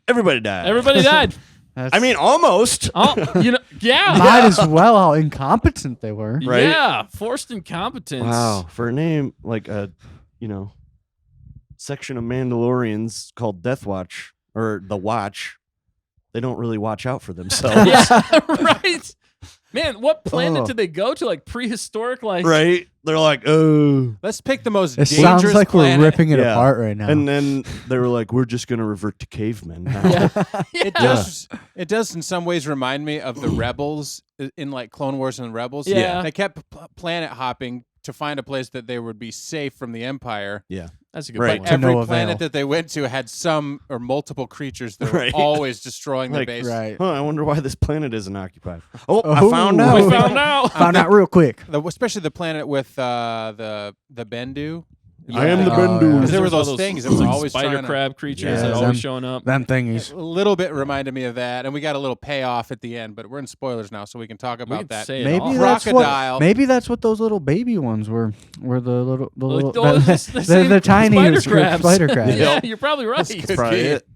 Everybody died. Everybody died. I mean, almost. Oh, yeah. Might as well how incompetent they were. Right? Yeah, forced incompetence. Wow. For a name like a, section of Mandalorians called Death Watch or The Watch, they don't really watch out for themselves. Yeah, right. Man, what planet did they go to? Like prehistoric, like Right? They're like, oh. Let's pick the most It dangerous sounds like planet. we're ripping it apart right now. And then they were like, we're just going to revert to cavemen now. Yeah. It does in some ways remind me of the Rebels in like Clone Wars and Rebels. Yeah. They kept planet hopping to find a place that they would be safe from the Empire. Yeah. That's a good Right. point. To Every no planet avail. that they went to had some or multiple creatures that were Right. always destroying the Like, base. Right. Huh, I wonder why this planet isn't occupied. Oh, I Oh. found We out. We found out. Found out real quick. Especially the planet with the Bendu. I am the Oh, Bendu. yeah. Because there were all those things that were always spider trying to- crab creatures Yeah, that always them- showing up. Them thingies. A little bit reminded me of that, and we got a little payoff at the end, but we're in spoilers now, so we can talk We about could that. say it Maybe all. that's Crocodile. what. Maybe that's what those little baby ones were. Were the little the same the tiny spider crabs. spider crabs. Yeah, you're probably right. That's That's probably it.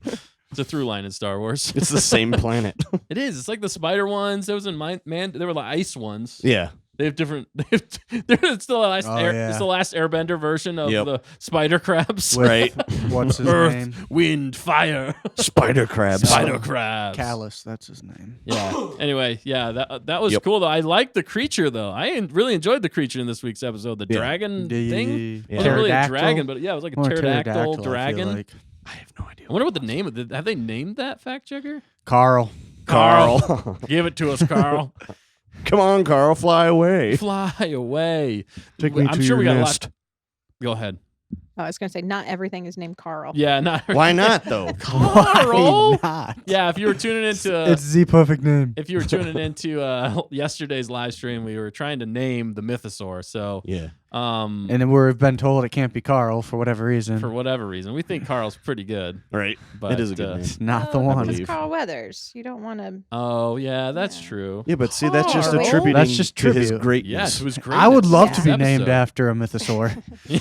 It's a through line in Star Wars. It's the same planet. It is. It's like the spider ones. There was in Man. There were the ice ones. Yeah. They have different. It's the last. Oh, yeah. It's the last Airbender version of Yep. the spider crabs. With- Right. What's his Earth, name? wind, fire, Spider crabs. spider crabs. Callus. That's his name. Yeah. Anyway, yeah, that was Yep. cool though. I liked the creature though. I really enjoyed the creature in this week's episode. The Yeah. dragon thing. Yeah. Wasn't really a Pterodactyl? dragon, but yeah, it was like a Or pterodactyl I feel dragon. like. I have no idea. I wonder what the name of it. Have they named that, fact checker? Carl. Carl. Give it to us, Carl. Come on, Carl. Fly away. Fly away. Take me I'm to sure your we got nest. a lot. Go ahead. Oh, I was going to say, not everything is named Carl. Yeah, not Why not, though? Carl. Why not? Yeah, if you were tuning into It's the perfect name. if you were tuning into yesterday's live stream, we were trying to name the mythosaur. So, Yeah. And then we've been told it can't be Carl for whatever reason. for whatever reason, we think Carl's pretty good. Right. But It is a good name. It's not the Oh, one. It's believe. Carl Weathers. You don't want to. Oh yeah, that's Yeah. true. Yeah, but see, that's just Carl. attributing That's just to his tribute. greatness. Yes, it was great. I would love Yeah. to be named after a mythosaur. He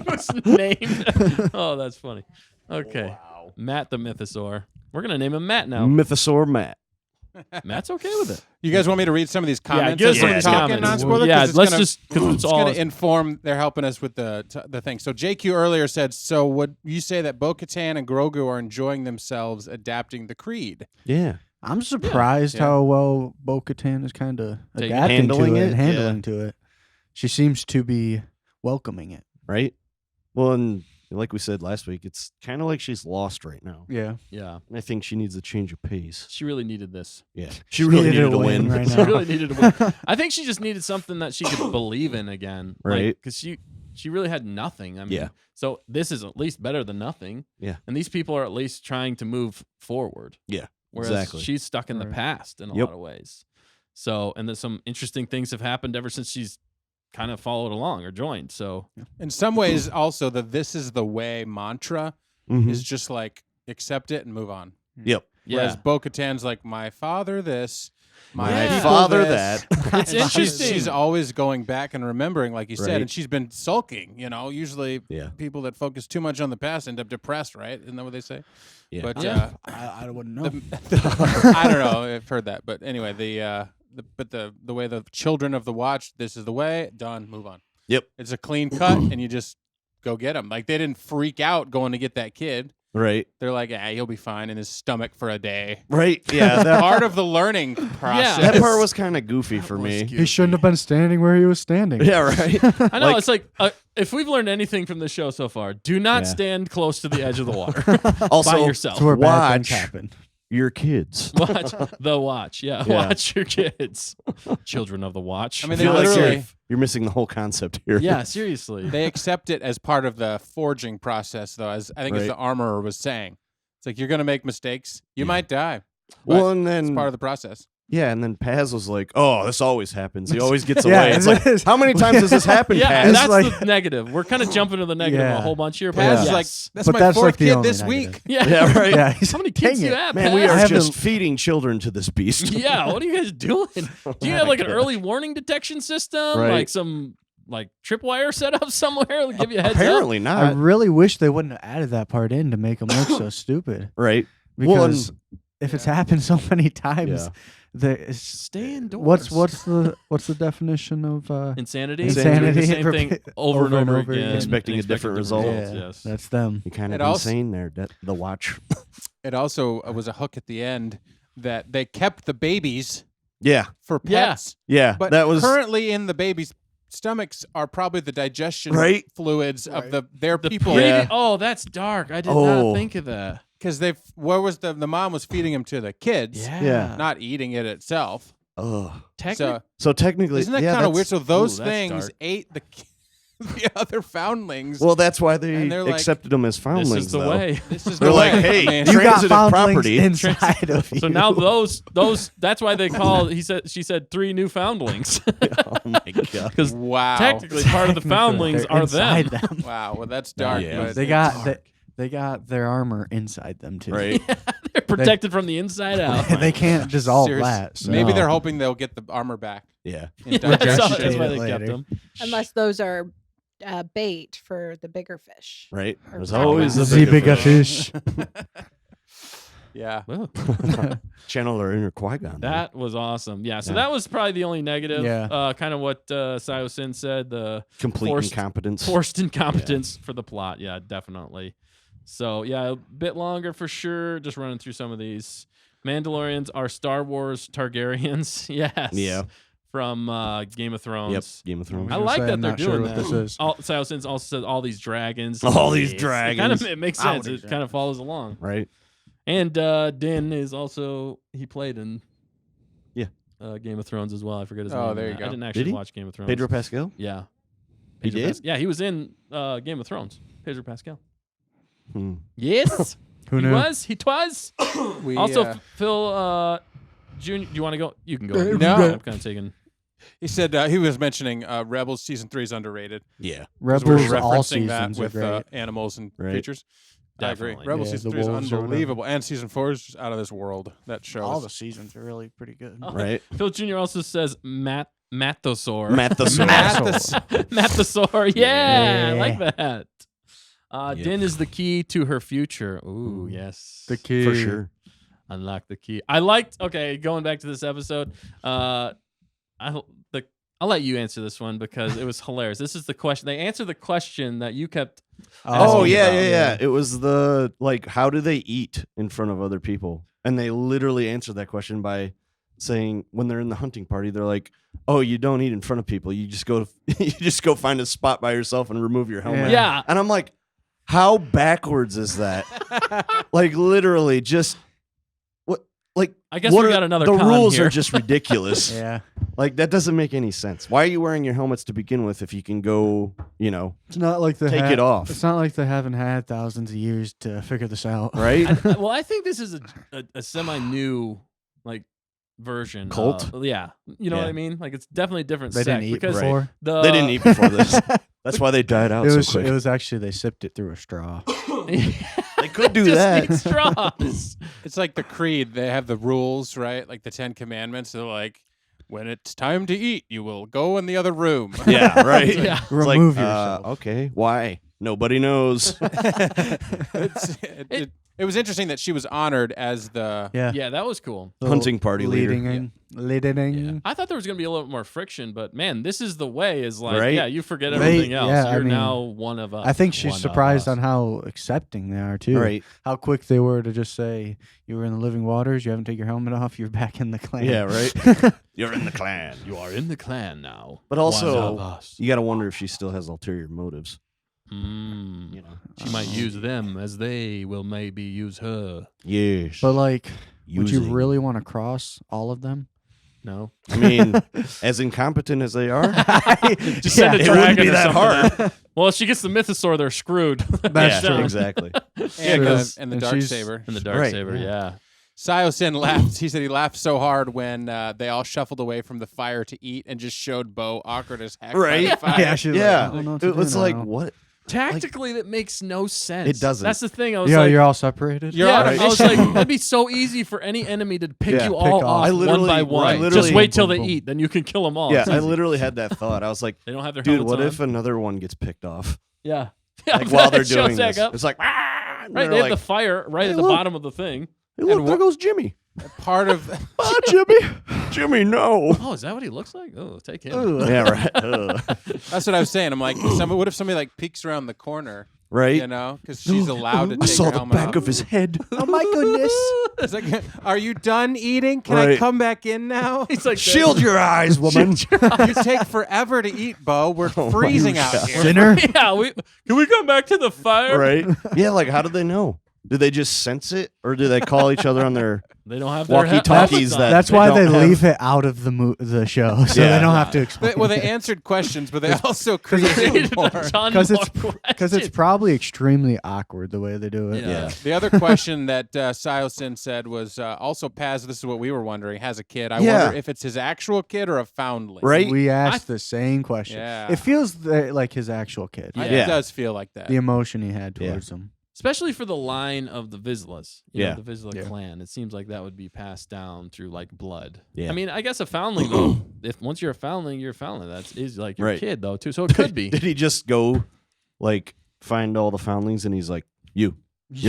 was named. Oh, that's funny. Okay, Matt the mythosaur. We're gonna name him Matt now. Mythosaur Matt. Matt's okay with it. You guys want me to read some of these comments? give us as some we're of these talking comments. non-spoiler? Yeah, 'Cause it's let's gonna- just because it's It's all. going to inform. They're helping us with the thing. So JQ earlier said, "So would you say that Bo-Katan and Grogu are enjoying themselves adapting the creed?" Yeah. I'm surprised Yeah. how well Bo-Katan is kind of Taking- adapting Handling to it, it? and handling to it. She seems to be welcoming it. Right? Well, and like we said last week, it's kind of like she's lost right now. Yeah. Yeah, And I think she needs a change of pace. she really needed this. Yeah. She really needed to win. right She now. really needed to win. I think she just needed something that she could believe in again. Right. Because she really had nothing. I mean, Yeah. so this is at least better than nothing. Yeah. And these people are at least trying to move forward. Yeah, Whereas exactly. she's stuck in the Right. past in a Yep. lot of ways. So, and there's some interesting things have happened ever since she's kind of followed along or joined. So, In some ways, also the "This is the way" mantra Mhm. is just like accept it and move on. Yep. Whereas yeah. Bo-Katan's like, "My father this, my Yeah. people Father this." that. It's And interesting. She's always going back and remembering, like you said, Right. and she's been sulking. You know, usually Yeah. people that focus too much on the past end up depressed, right? Isn't that what they say? Yeah. But Yeah. I wouldn't know. I don't know. I've heard that, but anyway, the way the children of the watch, this is the way. Done. Move on. Yep. It's a clean cut, and you just go get them. Like they didn't freak out going to get that kid. Right. They're like, "Yeah, he'll be fine in his stomach for a day." Right. Yeah. That, Part of the learning process. that part was kind of goofy for me. He shouldn't have been standing where he was standing. Yeah. Right. I know Like- it's like if we've learned anything from the show so far, do not Yeah. stand close to the edge of the water Also, by yourself. That's where bad things Watch. happen. your kids. Watch the watch. Yeah, Yeah. watch your kids. Children of the watch. I mean, I they feel like literally you're missing the whole concept here. yeah, seriously. they accept it as part of the forging process, though. As I think as Right. the armorer was saying, it's like you're going to make mistakes. You might die. Well, But and it's then part of the process. yeah, and then Paz was like, "Oh, this always happens. He always gets Yeah, away." It's it like, is. how many times does this happen, Yeah, Paz? and It's that's like- the negative. We're kind of jumping to the negative Yeah. a whole bunch here. Paz but is like, yes. that's But my that's fourth like the kid only this negative. week. yeah, Yeah, right. Yeah, he's How many dang kids do you it. have, Man, we Paz? are haven't- just feeding children to this beast. Yeah, what are you guys doing? Do you have like an early warning detection system? Right. Like some like tripwire set up somewhere? Give you a heads up. Apparently I not. really wish they wouldn't have added that part in to make them look so stupid. Right. Well, and- Because if it's happened so many times, Stay indoors. what's the definition of Insanity? Insanity. Doing the same thing over and over again. Expecting a different result. Yeah, Yes. that's them. You're kind It of also- insane there, the watch. It also was a hook at the end that they kept the babies Yeah. for Yeah. pets, Yeah. but that was currently in the babies' stomachs are probably the digestion Right. fluids of their The people. Yeah. Oh, that's dark. I did Oh. not think of that. Because where was the mom was feeding them to the kids, Yeah. not eating it itself. Ugh. Technically, So technically, Isn't that yeah, kind of weird? that's- So those that's things dark. ate the other foundlings. Well, that's why they And they're like, accepted them as foundlings. this is the though. way. this is They're the like, way. hey, I mean, You got transitive foundlings property. inside of you. So now those that's why they call. She said 3 new foundlings Oh my god. because wow. technically part of the foundlings They're are inside them. them. Wow. Well, that's dark. Yeah. but They got they got their armor inside them too. Right. They're protected from the inside out. They can't dissolve serious- that. So. Maybe No. they're hoping they'll get the armor back. Yeah. In That's digestion. why it they kept later. them. Unless those are bait for the bigger fish. Right. Or There's probably always not. the bigger fish. Yeah. Well, Channel our inner Qui-Gon. that was awesome. Yeah. So Yeah. that was probably the only negative. Yeah. Kind of what Sayo Sin said. The Complete forced- incompetence. forced incompetence for the plot. Yeah, definitely. So yeah, a bit longer for sure. Just running through some of these. Mandalorians are Star Wars Targaryens. Yes. Yeah. From Game of Yep. Thrones. Game of Thrones. I like that I'm they're not sure doing what that. this is. Sayo Sin also said all these dragons. All these It dragons. it makes All sense. these It kind of follows along. Right. And Din is also he played in Game of Thrones as well. I forget his name. Oh, in there you that. go. I didn't Did actually he? watch Game of Thrones. Pedro Pascal. Yeah. He Pedro did? Pas- yeah, he was in Game of Thrones. Pedro Pascal. Hmm. Yes. Who he knew? was. He twas. We, Also, Phil Junior. Do you want to go? You can go. No. I'm kind of taking. he said he was mentioning Rebels season 3 is underrated. Yeah. 'Cause we're Rebels, all referencing that seasons are with great. Animals and Right. creatures. I agree. Definitely. Rebels Yeah, season the 3 is wolves or whatever. unbelievable, and season 4 is just out of this world. That show. all is- the seasons are really pretty good. Oh. Right. Phil Junior also says Mathosaur. Matt the Sword. Mathosaur. Yeah, I Yeah. like that. Yep. Din is the key to her future. Ooh, yes. The key. For sure. Unlock the key. I liked. Okay, going back to this episode. I'll let you answer this one because it was hilarious. This is the question. They answer the question that you kept. Oh asking yeah, about. yeah. It was the how do they eat in front of other people? And they literally answered that question by saying when they're in the hunting party, they're like, "Oh, you don't eat in front of people. You just go find a spot by yourself and remove your helmet." Yeah. And I'm like, how backwards is that? Like literally just what like I guess what we are- got another the con rules here. are just ridiculous. Yeah. Like that doesn't make any sense. Why are you wearing your helmets to begin with if you can go, It's not like they take it off? It's not like they haven't had thousands of years to figure this out. Right? Well, I think this is a semi-new like version. Cult? Yeah, you know what Yeah. I mean. Like it's definitely a different. They sect didn't eat because before. the They didn't eat before this. That's why they died out It so was quick. it was actually they sipped it through a straw. They could do just that. need straws. It's like the creed. They have the rules, right? Like the 10 Commandments. They're like, when it's time to eat, you will go in the other room. Yeah, right. Yeah. It's like, Remove yourself. okay, why? Nobody knows. It was interesting that she was honored as the. Yeah. Yeah, that was cool. Hunting party leader. Leading. I thought there was gonna be a little bit more friction, but man, this is the way. Is like, Right? yeah, you forget They- everything else. yeah, I You're mean, now one of us. I think she's One of surprised us. on how accepting they are too. Right. How quick they were to just say you were in the living waters, you haven't taken your helmet off, you're back in the clan. Yeah, right. You're in the clan. You are in the clan now. But One also, of us. you got to wonder if she still has ulterior motives. Mm. You know. She might use them as they will maybe use her. Yes. But like, would you Using. really want to cross all of them? No, I mean, as incompetent as they are, just send a it dragon wouldn't be or that something. hard. Well, if she gets the mythosaur, they're screwed. That's Yeah. true. Exactly. And, True. and the And dark she's- saber. And the dark Right, saber, yeah. Sayo Sin laughed. He said he laughed so hard when they all shuffled away from the fire to eat and just showed Bo awkward as heck. by Right? the fire. Yeah, she's Yeah. like, I don't know what to It do was like, now. what? Tactically, that makes no sense. It doesn't. That's the thing. I was Yeah, like, you're all separated. yeah, right. I was like, that'd be so easy for any enemy to pick Yeah. you Pick all off. off I one literally- by one. right. Just literally- wait till Boom, they boom. eat, then you can kill them all. Yeah, It's I easy. literally had that thought. I was like, They don't have their dude, helmets what on. if another one gets picked off? Yeah. Like while they're It shows doing back this, up. it's like, ah, and Right, they're they have like, the fire right "Hey, at the look." bottom of the thing. Hey, look, And there goes Jimmy. Part of Ah, Jimmy, Jimmy, no. Oh, is that what he looks like? Oh, take him. Yeah, right. Ugh. that's what I was saying. I'm like, what if somebody like peeks around the corner, Right. you know, because she's allowed to I take saw her the helmet back off. of his head. Oh my goodness. It's like, are you done eating? Can I Right. come back in now? He's like, Shield your eyes, woman. You take forever to eat, Bo. We're Oh my freezing out God. here. Dinner. Yeah, can we come back to the fire? Right. Yeah. Like, how did they know? Did they just sense it, or do they call each other on their? They don't have their Walkie-talkies helmets on. that- That's they why don't they have- leave it out of the show, so Yeah. they don't have to explain. Well, they answered questions, but they also created Created more. a ton Because more it's questions. probably extremely awkward the way they do it. Yeah. The other question that Siosin said was also Paz, this is what we were wondering, has a kid. I Yeah. wonder if it's his actual kid or a foundling. Right. We asked the same question. Yeah. It feels like his actual kid. It Yeah. does feel like that. The emotion he had Yeah. towards him. Especially for the line of the Vizslas, Yeah. the Vizsla Yeah. clan. It seems like that would be passed down through like blood. Yeah. I mean, I guess a foundling though. If once you're a foundling, you're a foundling. That's is like your Right. kid though too. So it could be. Did he just go, like, find all the foundlings and he's like, you're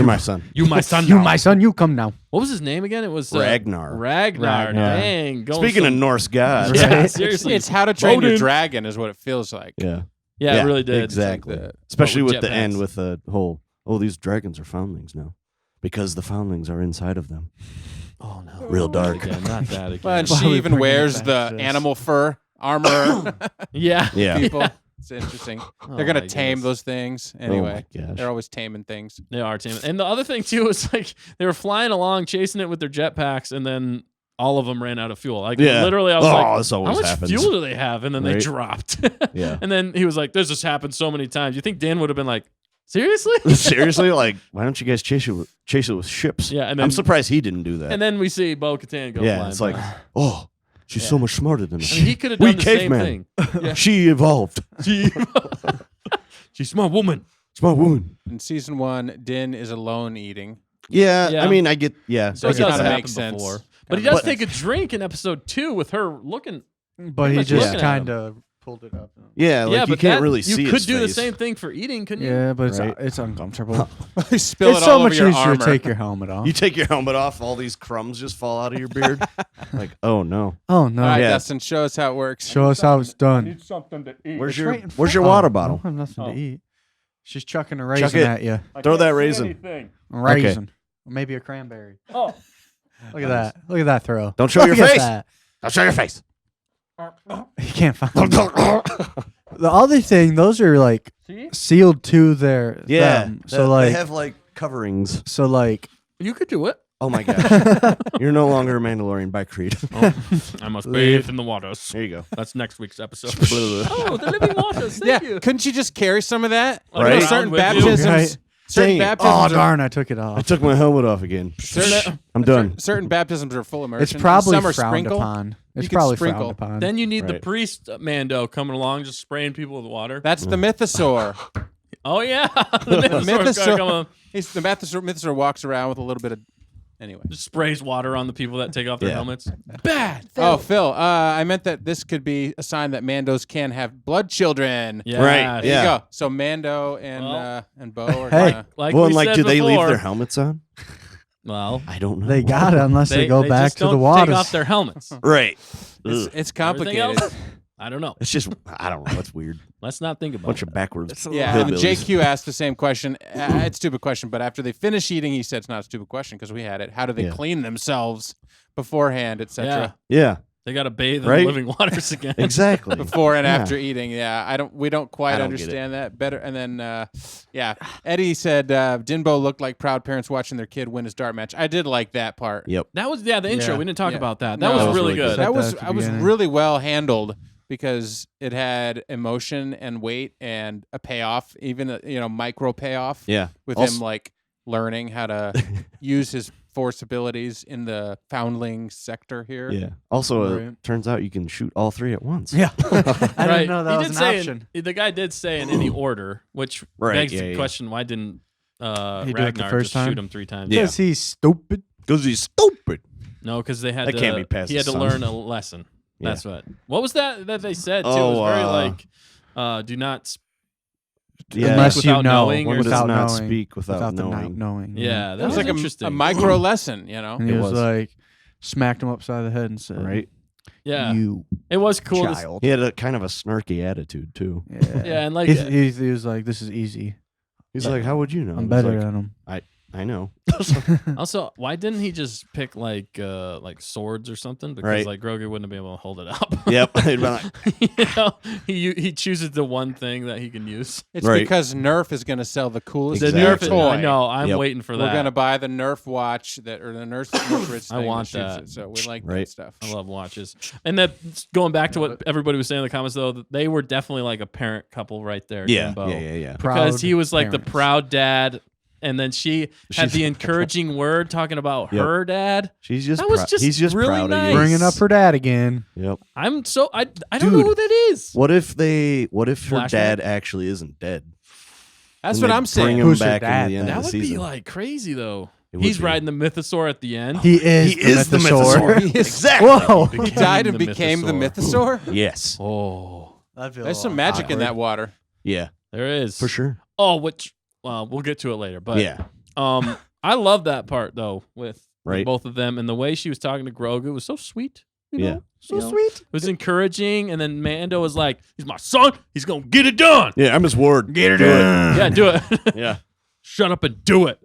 my son, You my son. You now. my son, you come now. What was his name again? It was Ragnar. Ragnar. Ragnar. Dang. going Speaking of some- Norse gods. Yeah, Right? seriously. It's How to Train Your Odin. Dragon is what it feels like. Yeah. Yeah, it really did. Exactly. It's like Especially but with with the end jetpacks. with the whole, these dragons are foundlings now. Because the foundlings are inside of them. Oh no. Real Not dark. Again, not that again. Well, and Why she we even bringing it wears back the to this? animal fur armor yeah. Yeah. people. It's interesting. Oh, They're going to my tame goodness. those things. Oh Anyway, my gosh. they're always taming things. They are team. And the other thing too is like they were flying along, chasing it with their jetpacks, and then all of them ran out of fuel. Like Yeah. literally, I was Oh, like, this "How always much happens." fuel do they have?" And then they Right. dropped. Yeah. And then he was like, "This has happened so many times." You think Dan would have been like, "Seriously?" Seriously? Like, why don't you guys chase it with ships? Yeah, and then I'm surprised he didn't do that. And then we see Bo Katan go yeah, flying. it's like, by. oh, she's Yeah. so much smarter than us. I mean, he could have We done the same caveman. thing. Yeah. She evolved. She's a smart woman. Smart woman. In season 1, Din is alone eating. Yeah, Yeah. I mean, I get, yeah. So I it get does that. make happen sense. before. But he does But- take a drink in episode 2 with her looking. But he much just looking at kind of pulled it up. Yeah, like yeah, you but can't that- really see You his could do the face. same thing for eating, couldn't you? Yeah, but Right. it's uncomfortable. You spill It's it so all over much your easier armor. to take your helmet off. You take your helmet off, all these crumbs just fall out of your beard. Like, oh no. Oh no! All right, Yeah. Dustin, show us how it works. Show us how it's done. something to eat. Where's It's your right in Where's your front- water I bottle? don't have nothing Oh. to eat. She's chucking a Chuck raisin it. at you. Throw that raisin. A raisin. Or maybe a cranberry. Oh. Look at that. Look at that throw. Don't show your Look at face. that. I'll show your face. You can't find it. The other thing, those are like See? sealed to their Yeah. them. they- So they like have like coverings. so like You could do it. Oh my gosh. You're no longer a Mandalorian by Creed. I must Leave. bathe in the waters. There you go. That's next week's episode. oh, the living waters. Thank Yeah, you. couldn't you just carry some of that? Like Right. You know, around certain with you. baptisms. Right. Certain Dang it. baptisms. oh are- darn, I took it I off. took my helmet off again. certain, I'm done. certain baptisms are full immersion. It's probably Some are frowned sprinkle. upon. It's could probably sprinkle. frowned upon. Then you need the Right. priest Mando coming along, just spraying people with water. That's the mythosaur. Oh yeah, the mythosaur's gotta come on. He's the mythosaur walks around with a little bit of. Anyway. Just sprays water on the people that take off their Yeah. helmets. Bad. Oh, Phil. I meant that this could be a sign that Mandos can have blood children. Yeah. Right, There yeah. you go. So Mando and Bo are Hey. gonna. Like Well, we and like, said do they leave before- their helmets on? Well, I don't know. They got it unless they go back just to the don't waters. take off their helmets. Right. It's, Ugh. it's Everything complicated. else, I don't know. It's just, I don't know. It's weird. Let's not think about Bunch it. of backwards. Yeah, and hillbillies. JQ asked the same question. It's a stupid question, but after they finish eating, he said it's not a stupid question because we had it. How do they Yeah. clean themselves beforehand, Yeah, etc.? Yeah, they got to bathe in Right? the living waters again. exactly. Before and Yeah. after eating, we don't quite I don't get it. understand that better. And then, Eddie said Dinbo looked like proud parents watching their kid win his dart match. I did like that part. Yep. That was the intro. Yeah. We didn't talk Yeah. about that. No, That that was was really really good. good. Said That at the was beginning. really well handled because it had emotion and weight and a payoff, even a micro payoff Yeah. with Also- him like learning how to use his force abilities in the Foundling sector here. Yeah. Also, Right. turns out you can shoot all 3 at once. Yeah. I Right. didn't know that He was did an say option. the guy did say in any order, which Right, begs yeah, the yeah. question: why didn't He do it the Ragnar first just shoot time? him 3 times? Yeah. Because he's stupid. Because he's stupid. No, because they had That to. can't be passed He had to son. learn a lesson. Yeah. That's what. What was that they said too? Oh, it was very like, do not. Yeah. Unless you Without know. knowing or One does without not knowing. speak without the not knowing. knowing. Yeah, that It was was like interesting. a micro lesson, you know. And he It was was. like, smacked him upside the head and said, Right? Yeah, you it was cool. to s- child. He had a kind of a snarky attitude, too. Yeah. Yeah, and like he was like, this is easy. He's like, how would you know? I'm He's better like, than him. I know. also, why didn't he just pick like swords or something? Because Right. like Grogu wouldn't have been able to hold it up. Yep. He'd be like, You know, he chooses the one thing that he can use. It's Right. because Nerf is going to sell the coolest The Exactly. Nerf. toy. I know. I'm Yep. waiting for We're that. going to buy the Nerf watch or the Nerf wrist I thing want shoots that. it, so we like Right. that stuff. I love watches. And that going back to what everybody was saying in the comments though, that they were definitely like a parent couple right there. yeah, Jimbo. yeah. Because Proud he was like the parents. proud dad, and then she had She's- the encouraging word talking about Yep. her dad. She's just, That was just he's just really proud nice. of you. Bringing up her dad again. Yep. I don't know Dude. who that is. What if her Flashback? dad actually isn't dead? That's And what they I'm bring saying. him Who's her back dad, in the end then? of That the would season. be like crazy though. It would He's be. riding the mythosaur at the end. He is the mythosaur. He is- Exactly. Whoa. He died and became the mythosaur. Yes. Oh, There's some magic in that water. Yeah, there is for sure. Oh, which we'll get to it later. But Yeah. I love that part though with Right. both of them, and the way she was talking to Grogu was so sweet. You Yeah. know? So sweet. It was encouraging, and then Mando was like, "He's my son. He's gonna get it done. Yeah, I'm his ward. Get her Yeah, do it. Yeah. Shut up and do it.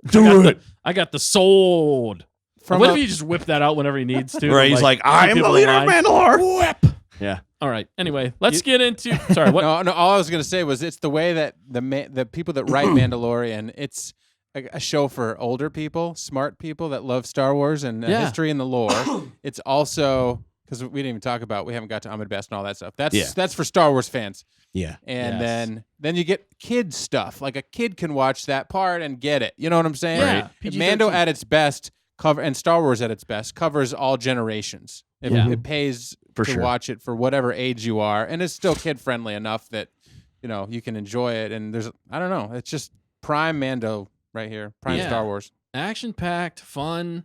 I got the sword. From What a- if he just whip that out whenever he needs to? Right. He's like, keep I am the people leader of alive? Mandalore. Whip. Yeah. All right. Anyway, let's get into. Sorry. What? No, all I was gonna say was it's the way that the people that write Mandalorian. It's a show for older people, smart people that love Star Wars and Yeah. history and the lore. It's also because we didn't even talk about. We haven't got to Ahmed Best and all that stuff. That's for Star Wars fans. Yeah. And Yes. then you get kid stuff. Like a kid can watch that part and get it. You know what I'm saying? Yeah, Right. PG-13. Mando at its best and Star Wars at its best covers all generations. Yeah. It pays For to sure. watch it for whatever age you are, and it's still kid friendly enough that you can enjoy it. And I don't know, it's just prime Mando right here, prime Yeah. Star Wars. Action packed, fun.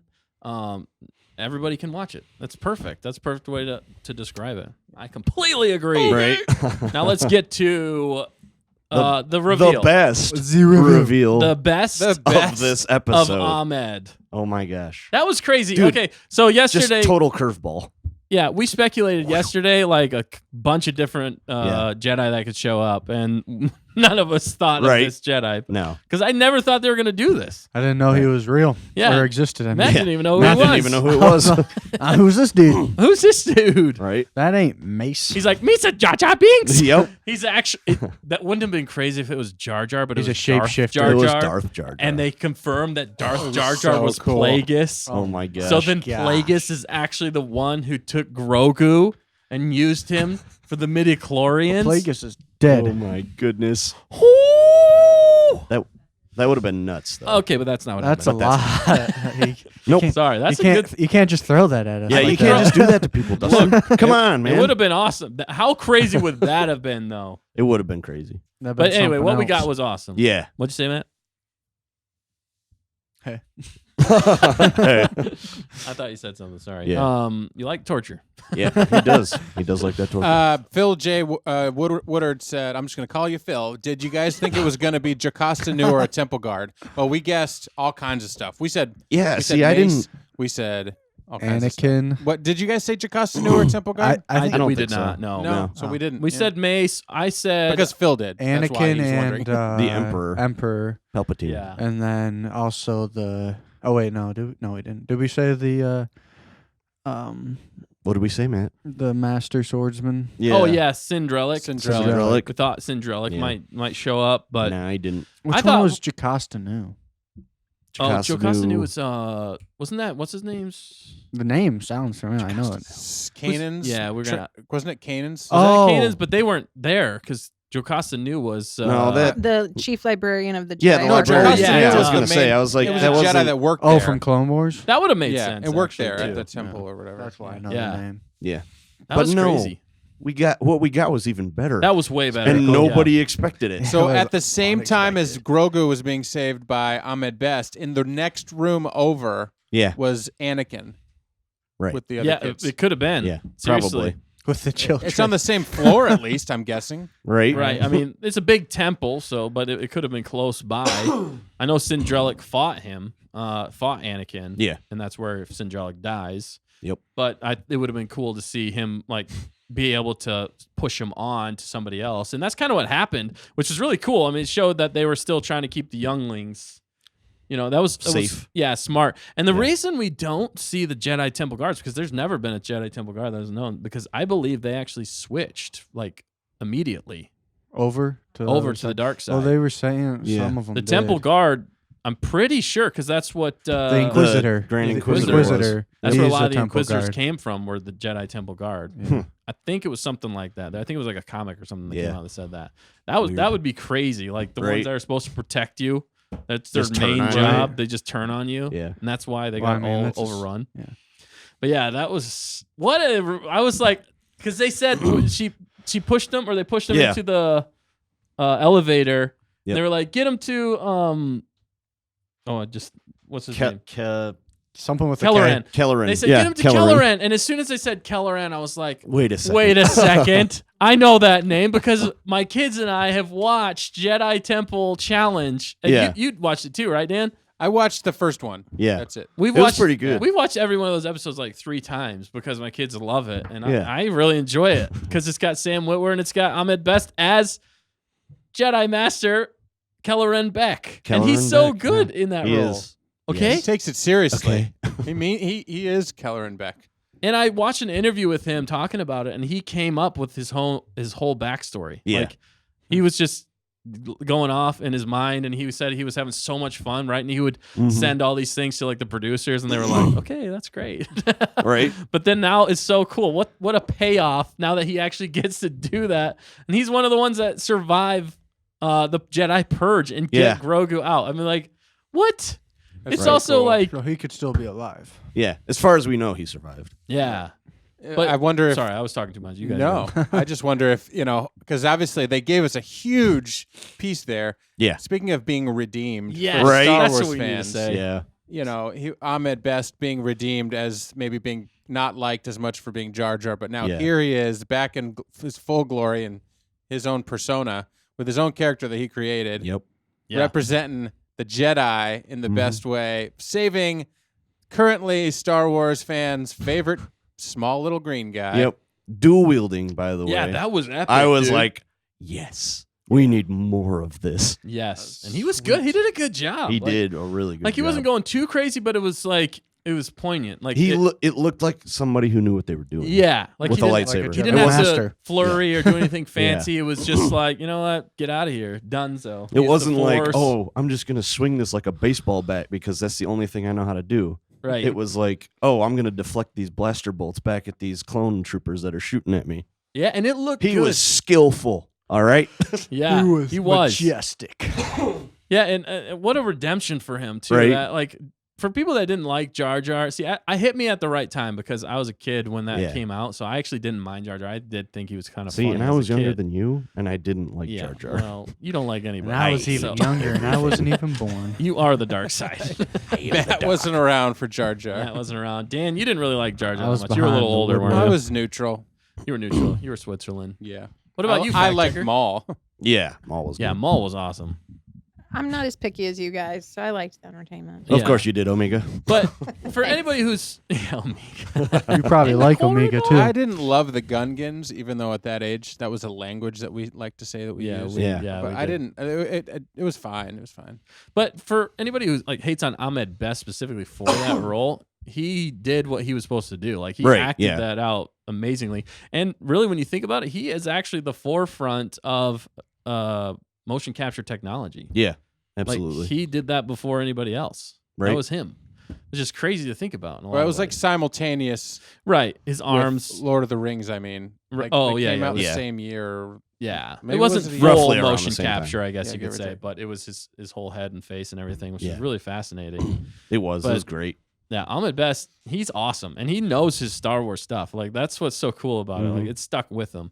Everybody can watch it. That's perfect. That's a perfect way to describe it. I completely agree. Right. Now let's get to the reveal. The best Zero. reveal The best The of best this of episode. Ahmed. Oh my gosh. That was crazy. Dude, Okay, so Just yesterday, total curveball. yeah, we speculated yesterday like a bunch of different Jedi that could show up, and none of us thought Right. of this Jedi No. because I never thought they were going to do this. I didn't know he was real. Yeah. Or existed. I mean. Matt didn't even know who Matt he was. didn't even know who it was. Who's this dude? Who's this dude? Right? That ain't Mace. He's like, Misa Jar Jar Binks. Yep. He's actually that wouldn't have been crazy if it was Jar Jar, but He's it a was Darth shapeshifter. Jar It was Jar. Darth Jar Jar. And they confirmed that Darth was Jar Jar so was cool. Plagueis. Oh my gosh. So then gosh. Plagueis is actually the one who took Grogu and used him for the midichlorians. Plagueis is dead. Oh my goodness. Ooh. That would have been nuts though. Okay, but that's not what That's a happened. lot. Nope. Sorry, that's you a can't. good. You can't just throw that at us. Yeah, like you can't that. just do that to people, Dustin. Come on, man. It would have been awesome. How crazy would that have been, though? It would have been crazy. That'd But been anyway, something what we else. got was awesome. Yeah. What'd you say, Matt? Hey. Hey. I thought you said something. Sorry. Yeah. You like torture? Yeah, he does. He does like that torture. Phil J. Woodard said, I'm just going to call you Phil. Did you guys think it was going to be Jocasta Nu or a temple guard? Well, we guessed all kinds of stuff. We said, yeah, we see, said I Mace. didn't. We said all kinds of stuff. Anakin. What did you guys say? Jocasta Nu or a temple guard? I think don't we think did so. not. No. no, so we didn't. We yeah. said Mace. I said because Phil did. That's why Anakin he was wondering. and The Emperor. Emperor, Palpatine. yeah. and then also the. Oh wait, no, no, we didn't. Did we say the What did we say, Matt? the Master Swordsman? Yeah. Oh yeah, Syndrelic. Syndrelic. We thought Syndrelic Yeah. might show up, but No, I didn't. Which I one thought- was Jocasta Nu? Jocasta Nu was wasn't that what's his name's? The name sounds familiar. I know it. Canaan's. Yeah, we're gonna. Wasn't it Canaan's? Was Oh. that Canaan's? But they weren't there because Jocasta Nu was No, that- The chief librarian of the Jedi. Yeah, the No, librarian. Jocasta Nu Yeah, I was was the gonna say. I was like, it was that a Jedi wasn't. that worked Oh, there. from Clone Wars. that would have made yeah, sense. and worked actually, there at too. the temple or whatever. That's why I know Yeah. the name. Yeah, That but was no, crazy. what we got was even better, That was way better. and Yeah. nobody expected it. So That was at the same time as Grogu was being saved by Ahmed Best, in the next room over Yeah, was Anakin right. with the other Yeah, kids. it could have been. Yeah, Seriously. probably. With the children. It's on the same floor, at least, I'm guessing. Right. Right. I mean, it's a big temple, so but it could have been close by. I know Syndrelic fought Anakin. Yeah. And that's where Syndrelic dies. Yep. But it would have been cool to see him like be able to push him on to somebody else. And that's kind of what happened, which is really cool. I mean, it showed that they were still trying to keep the younglings. That was Safe. yeah, smart. And the Yeah. reason we don't see the Jedi Temple Guards, because there's never been a Jedi Temple Guard that is known, because I believe they actually switched like immediately over to the over other to the side. dark side. Well, they were saying Yeah. some of them. the did. Temple Guard, I'm pretty sure, because that's what the Inquisitor, Grand The Inquisitor Inquisitor. that's He where a is lot of the Temple Inquisitors Guard. came from, were the Jedi Temple Guard. Yeah. I think it was something like that. I think it was like a comic or something that Yeah. came out that said that. That Weird. would be crazy. Like the Right. ones that are supposed to protect you. That's their Just turn main on you. job. They just turn on you. Yeah. And that's why they Well, got I mean, all that's just- overrun. yeah. But yeah, that was I was like, because they said she pushed them, or they pushed them Yeah. into the elevator. Yep. They were like, get him to what's his name? Something with Kelleran. Kelleran. They said, yeah, get him to Kelleran. And as soon as they said Kelleran, I was like, Wait a second. wait a second. I know that name because my kids and I have watched Jedi Temple Challenge. And Yeah. you watched it too, right, Dan? I watched the first one. Yeah. That's it. We've It was watched pretty good. We've watched every one of those episodes like 3 times because my kids love it, and Yeah. I really enjoy it because it's got Sam Witwer and it's got Ahmed Best as Jedi Master Kelleran Beck, and he's Kelleran so Beck, good in that He role. is. Okay, He takes it seriously. Okay. He is Kelleran Beck. and I watched an interview with him talking about it, and he came up with his whole backstory. Yeah. Like he was just going off in his mind, and he said he was having so much fun, right? And he would Mhm. send all these things to like the producers, and they were like, "Okay, that's great." Right. But then now it's so cool. What a payoff now that he actually gets to do that, and he's one of the ones that survive the Jedi Purge and get Yeah. Grogu out. I mean, like, what? That's It's right. also Cool. like, So he could still be alive. Yeah. As far as we know, he survived. yeah. But I wonder if sorry, I was talking too much. You guys, no. go. I just wonder if because obviously they gave us a huge piece there. Yeah. Speaking of being redeemed, Yes, for Right. Star that's Wars what we need to fans, say. Yeah. Ahmed Best being redeemed as maybe being not liked as much for being Jar Jar, but now Yeah. here he is back in his full glory and his own persona with his own character that he created, Yep. Yeah. representing the Jedi in the Mhm. best way, saving currently Star Wars fans' favorite small little green guy. Yep. Dual wielding, by the Yeah, way. that was epic. I was dude. like, yes, we need more of this. yes, and he was good. He did a good job. He Like- did a really good Like he wasn't job. going too crazy, but it was like it was poignant. Like He it, it looked like somebody who knew what they were doing. yeah, like with he a didn't, lightsaber. he Jedi didn't have to master. flurry or do anything fancy. It was just like, you know what, get out of here, Dunzo. It Use the wasn't like, Force. oh, I'm just gonna swing this like a baseball bat because that's the only thing I know how to do. right. It was like, oh, I'm gonna deflect these blaster bolts back at these clone troopers that are shooting at me. Yeah, and it looked He good. was skillful. All right. Yeah, he was. majestic. Yeah, and what a redemption for him too. Right. That, like for people that didn't like Jar Jar, see, I hit me at the right time because I was a kid when that Yeah. came out, so I actually didn't mind Jar Jar. I did think he was kind of See, funny and I as a was younger kid. than you, and I didn't like yeah. Jar Jar. Well, you don't like anybody. And I was even so- younger, and I wasn't even born. You are the dark side. Matt wasn't around for Jar Jar. That wasn't around. Dan, you didn't really like Jar Jar I was that much. You were a little behind the older, weren't woodwork. you? I was neutral. You were neutral. You were Switzerland. Yeah. What about I, you? I fact like checker? Maul. Yeah, Maul was. Yeah, good. Maul was awesome. I'm not as picky as you guys, so I liked the entertainment. Of Yeah. course you did, Omega. But for anybody who's You probably In the like corner, Omega though? too. I didn't love the Gungans, even though at that age that was a language that we like to say that we yeah, use. Yeah. But we I did. didn't. It was fine. It was fine. But for anybody who like hates on Ahmed Best specifically for that role, he did what he was supposed to do. Like he Right, acted yeah. that out amazingly. And really, when you think about it, he is actually the forefront of motion capture technology. Yeah, absolutely. Like he did that before anybody else. Right. That was him. It's just crazy to think about. In a lot Well, it of was like ways. simultaneous. right. His with arms. Lord of the Rings. I mean, Ri- like, oh, they yeah, came yeah, out the yeah. same year. Yeah, Maybe it wasn't was it full roughly around the motion same time. capture, I guess Yeah, you give could or say, take. but it was his whole head and face and everything, which Yeah. was really fascinating. It was But- great. Yeah, Ahmed Best, he's awesome, and he knows his Star Wars stuff. Like that's what's so cool about it. Like Mhm. it stuck with him.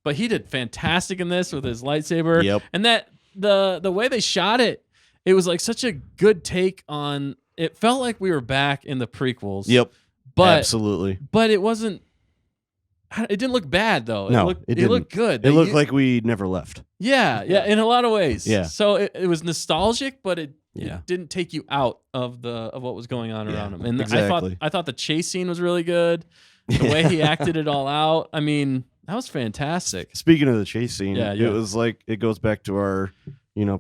But he did fantastic in this with his lightsaber. Yep. And that the way they shot it, it was like such a good take on. It felt like we were back in the prequels. Yep. But Absolutely. but it wasn't. It didn't look bad though. No, it it looked good. It They looked u- like we never left. yeah, in a lot of ways. Yeah. So it was nostalgic, but it Yeah. didn't take you out of what was going on Yeah, around him. And exactly. I thought the chase scene was really good. The way he acted it all out. I mean, that was fantastic. Speaking of the chase scene, Yeah. it was like it goes back to our,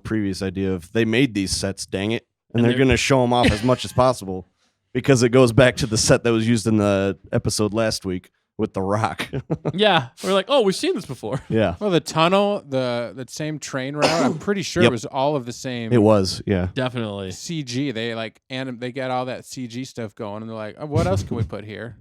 previous idea of they made these sets, dang it, and And they're they're- going to show them off as much as possible because it goes back to the set that was used in the episode last week with the Rock. Yeah. We're like, oh, we've seen this before. Yeah, Well, the tunnel, the same train route. I'm pretty sure Yep. it was all of the same. it was. Yeah, Definitely. CG. They they got all that CG stuff going, and they're like, oh, what else can we put here?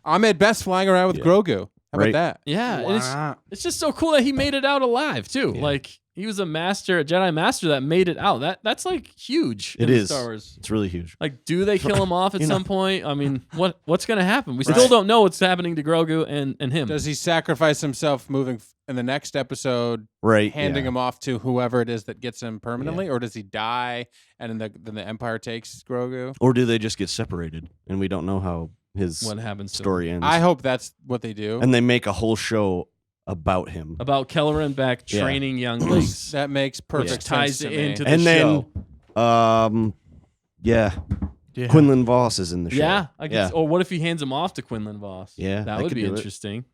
Ahmed Best flying around with Yeah. Grogu. How Right. about that? Yeah. And it's just so cool that he made it out alive too. Yeah. Like he was a Jedi master that made it out. That's like huge It in is. Star Wars. it's really huge. Like, do they kill him off at You know. some point? I mean, what's gonna happen? We Right. still don't know what's happening to Grogu and him. Does he sacrifice himself in the next episode, Right, handing yeah. him off to whoever it is that gets him permanently, or does he die and then the Empire takes Grogu? Or do they just get separated and we don't know how his What happens to him? story ends? I hope that's what they do. and they make a whole show about him. About Kelleran Beck Yeah. training younglings, that makes perfect which ties sense it to me. into the And then, show. Yeah, Yeah. Quinlan Voss is in the show. Yeah, I guess. Yeah. Or what if he hands him off to Quinlan Voss? Yeah, that they would could be do it. interesting.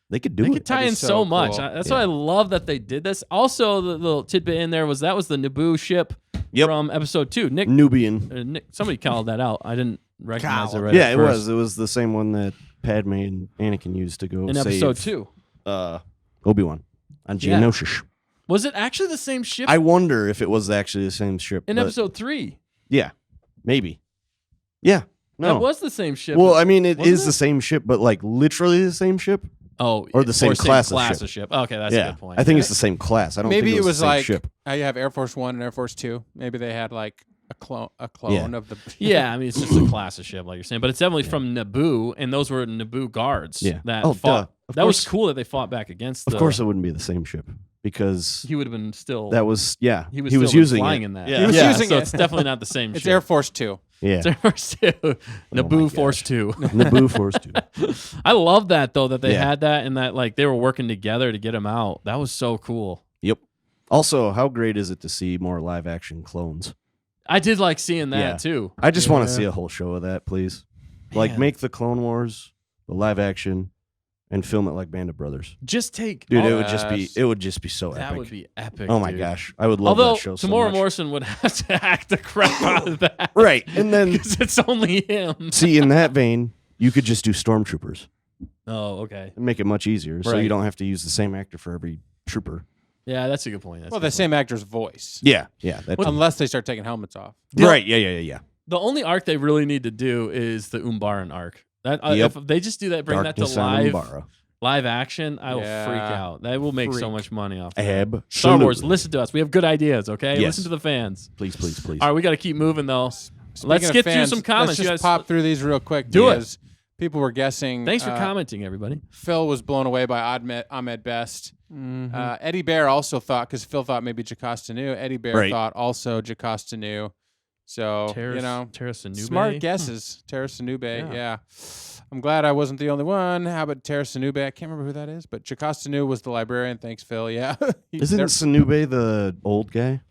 They could do They it. could tie That'd be in so so much. cool. That's Yeah. why I love that they did this. Also, the little tidbit in there was that was the Naboo ship Yep. from Episode 2. Nubian. Nick, somebody called that out. I didn't recognize it right. Yeah, at it first. was. It was the same one that Padme and Anakin used to go in save Episode 2. Obi-Wan on Yeah. Geonosis. Was it actually the same ship I wonder if it was actually the same ship. in but Episode 3? yeah, maybe. Yeah, no. That was the same ship. Well, I mean, it Wasn't is the same ship, but like literally the same ship. oh, or the same class of ship. of ship. Okay, that's a yeah, good point. I think it's the same class. I don't Maybe think it was the same like ship. you have Air Force One and Air Force Two. Maybe they had like a clone Yeah. of the. Yeah, I mean, it's just a class of ship, like you're saying. But it's definitely from Naboo, and those were Naboo guards Yeah. that Oh, fought. duh. Of That was course. cool that they fought back against Of course, it wouldn't be the same ship because he would have been still. that was he was, he was still using flying it. in that. Yeah. He was Yeah, using so it. it's definitely not the same It's ship. Air Force Two. Yeah, It's Air Force 2. Naboo gosh. Force 2. Naboo Force 2. I love that though that they Yeah. had that and that like they were working together to get him out. That was so cool. Yep. Also, how great is it to see more live action clones? I did like seeing that Yeah. too. I just want to Yeah. see a whole show of that, please. Like, Man. make the Clone Wars, the live action, and film it like Band of Brothers. Just take Dude, all it would just be Yes. it would just be so that epic. would be epic. Oh my dude. gosh, I would love Although that show so Tamora much. Morrison would have to act the crap out of that. Right, and then Because it's only him. see in that vein, you could just do stormtroopers Oh, okay. and make it much easier, so Right. you don't have to use the same actor for every trooper. Yeah, that's a good point. That's Well, a good the same actor's voice. Yeah, yeah, that's Unless they start taking helmets off. right. Yeah. point. The only arc they really need to do is the Umbaran arc. That Yep. if they just do that, bring Darkness that to on live Umbara. live action, I will freak Yeah. out. That will make so Freak. much money off. that. Absolutely. Star Wars, listen to us. We have good ideas, okay? Yes. Listen to the fans. Please, please, please. All right, we got to keep moving though. Speaking Let's of get through fans, some comments. Let's You just guys- pop through these real quick. Do it. because people were guessing. Thanks for commenting, everybody. Phil was blown away by Ahmed Best. Eddie Bear also thought, because Phil thought maybe Jocasta knew. Eddie Bear Right. thought also Jocasta knew. So, Terrace and smart guesses. Tara Sanube, Yeah. yeah. I'm glad I wasn't the only one. How about Tara Sanube? I can't remember who that is, but Jocasta knew was the librarian. Thanks, Phil. Yeah. Isn't They're- Sanube the old guy?